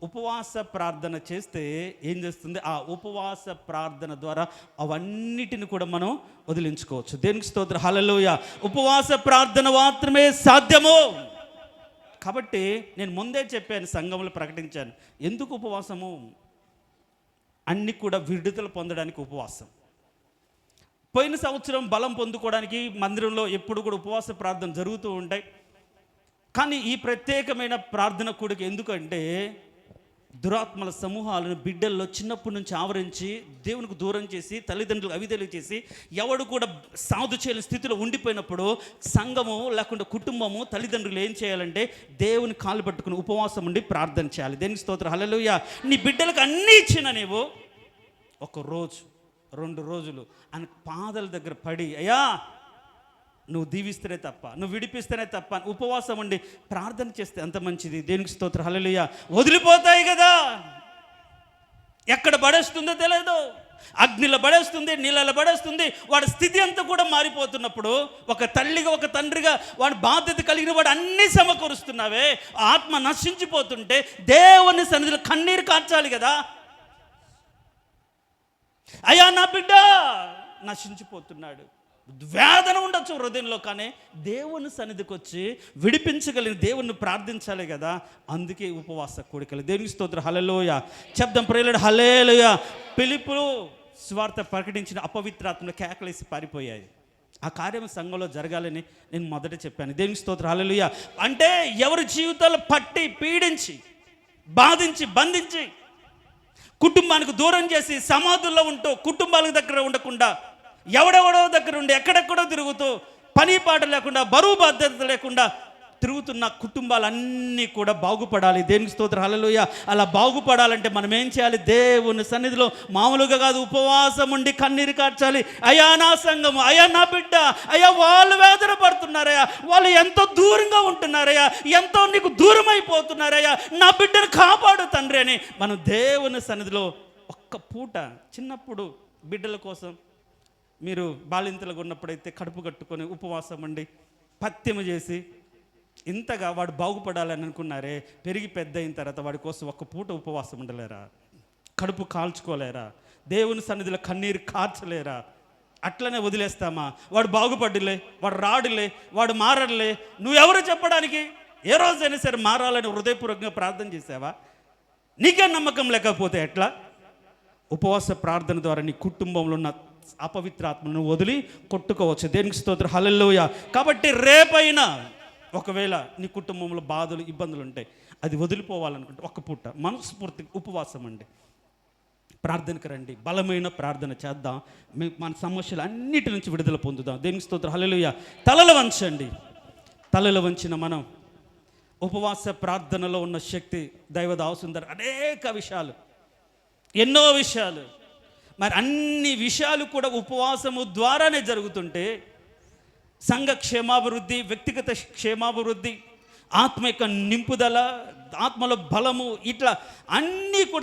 Speaker 2: ఉపవాస ప్రార్థన చేస్తే ఏం చేస్తుంది? ఆ ఉపవాస ప్రార్థన ద్వారా అవన్నిటిని కూడా మనం వదిలించుకోవచ్చు. దేవునికి స్తోత్రం, హల్లెలూయా. ఉపవాస ప్రార్థన మాత్రమే సాధ్యము. కాబట్టి నేను ముందే చెప్పాను, సంఘంలో ప్రకటించాను, ఎందుకు ఉపవాసము? అన్ని కూడా విడుదల పొందడానికి ఉపవాసం. పోయిన సంవత్సరం బలం పొందుకోవడానికి మందిరంలో ఎప్పుడు కూడా ఉపవాస ప్రార్థన జరుగుతూ ఉంటాయి. కానీ ఈ ప్రత్యేకమైన ప్రార్థన కూడిక ఎందుకంటే దురాత్మల సమూహాలను బిడ్డల్లో చిన్నప్పటి నుంచి ఆవరించి దేవునికి దూరం చేసి, తల్లిదండ్రులు అవిధేలు చేసి, ఎవడు కూడా సాధు చేయని స్థితిలో ఉండిపోయినప్పుడు సంఘము లేకుండా కుటుంబము, తల్లిదండ్రులు ఏం చేయాలంటే దేవుని కాళ్ళు పట్టుకుని ఉపవాసం ఉండి ప్రార్థన చేయాలి. దేనికి స్తోత్రం, హల్లెలూయా. నీ బిడ్డలకు అన్నీ ఇచ్చిన నీవు ఒక రోజు 2 రోజులు ఆయన పాదాల దగ్గర పడి, అయ్యా నువ్వు దీవిస్తేనే తప్ప, నువ్వు విడిపిస్తేనే తప్ప ఉపవాసం ఉండి ప్రార్థన చేస్తే అంత మంచిది. దేనికి స్తోత్రం, హల్లెలూయా. వదిలిపోతాయి కదా, ఎక్కడ పడేస్తుందో తెలియదు, అగ్నిలో పడేస్తుంది, నీళ్ళలో పడేస్తుంది. వాడి స్థితి అంతా కూడా మారిపోతున్నప్పుడు ఒక తల్లిగా, ఒక తండ్రిగా వాడి బాధ్యత కలిగిన వాడు అన్నీ సమకూరుస్తున్నావే, ఆత్మ నశించిపోతుంటే దేవుని సన్నిధిలో కన్నీరు కార్చాలి కదా. అయ్యా నా బిడ్డ నశించిపోతున్నాడు, వేదన ఉండొచ్చు హృదయంలో, కానీ దేవుని సన్నిధికి వచ్చి విడిపించగలిగిన దేవుణ్ణి ప్రార్థించాలి కదా. అందుకే ఉపవాస కూడికలు. దేవునికి స్తోత్రం, హల్లెలూయా. చెప్దాం ప్రియులారా, హల్లెలూయా. ఫిలిప్పులు సువార్త ప్రకటించిన అపవిత్రాత్మలు కేకలేసి పారిపోయాయి. ఆ కార్యం సంఘంలో జరగాలని నేను మొదట చెప్పాను. దేవునికి స్తోత్రం, హల్లెలూయా. అంటే ఎవరి జీవితాలు పట్టి పీడించి బాధించి బంధించి కుటుంబానికి దూరం చేసి సమాధుల్లో ఉంటూ కుటుంబాల దగ్గర ఉండకుండా ఎవడెవడో దగ్గర ఉండి ఎక్కడెక్కడో తిరుగుతూ పని పాట లేకుండా బరువు బాధ్యత లేకుండా తిరుగుతున్న కుటుంబాలన్నీ కూడా బాగుపడాలి. దేనికి స్తోత్రం, హల్లెలూయా. అలా బాగుపడాలంటే మనం ఏం చేయాలి? దేవుని సన్నిధిలో మామూలుగా కాదు, ఉపవాసం ఉండి కన్నీరు కార్చాలి. అయ్యా నా సంఘము, అయ్యా నా బిడ్డ, అయ్యా వాళ్ళు వేదన పడుతున్నారయ్యా, వాళ్ళు ఎంతో దూరంగా ఉంటున్నారయ్యా, ఎంతో నీకు దూరం అయిపోతున్నారయ్యా, నా బిడ్డను కాపాడు తండ్రి అని మనం దేవుని సన్నిధిలో ఒక్క పూట, చిన్నప్పుడు బిడ్డల కోసం మీరు బాలింతలుగా ఉన్నప్పుడైతే కడుపు కట్టుకొని ఉపవాసం ఉండి పత్యము చేసి ఇంతగా వాడు బాగుపడాలని అనుకున్నారే, పెరిగి పెద్ద అయిన తర్వాత వాడి కోసం ఒక్క పూట ఉపవాసం ఉండలేరా? కడుపు కాల్చుకోలేరా? దేవుని సన్నిధిలో కన్నీరు కార్చలేరా? అట్లనే వదిలేస్తామా? వాడు బాగుపడ్డులే, వాడు రాడులే, వాడు మారడులే, నువ్వెవరు చెప్పడానికి? ఏ రోజైనా సరే మారాలని హృదయపూర్వకంగా ప్రార్థన చేసావా? నీకే నమ్మకం లేకపోతే ఎట్లా? ఉపవాస ప్రార్థన ద్వారా నీ కుటుంబంలో ఉన్న అపవిత్రాత్మను వదిలి కొట్టుకోవచ్చు. దేనికి స్తోత్రం, హల్లెలూయా. కాబట్టి రేపైనా ఒకవేళ నీ కుటుంబంలో బాధలు, ఇబ్బందులు ఉంటాయి, అది వదిలిపోవాలనుకుంటే ఒక్క పూట మనస్ఫూర్తి ఉపవాసం అండి, ప్రార్థనకు రండి, బలమైన ప్రార్థన చేద్దాం, మన సమస్యలు అన్నిటి నుంచి విడుదల పొందుదాం. దేనికి స్తోత్రం, హల్లెలూయా. తలలు వంచండి. తలలు వంచిన మనం ఉపవాస ప్రార్థనలో ఉన్న శక్తి, దైవదాసుందరు అనేక విషయాలు, ఎన్నో విషయాలు, మరి అన్ని విషయాలు కూడా ఉపవాసము ద్వారానే జరుగుతుంటే సంఘ క్షేమాభివృద్ధి, వ్యక్తిగత క్షేమాభివృద్ధి, ఆత్మ యొక్క నింపుదల, ఆత్మలో బలము, ఇట్లా అన్నీ కూడా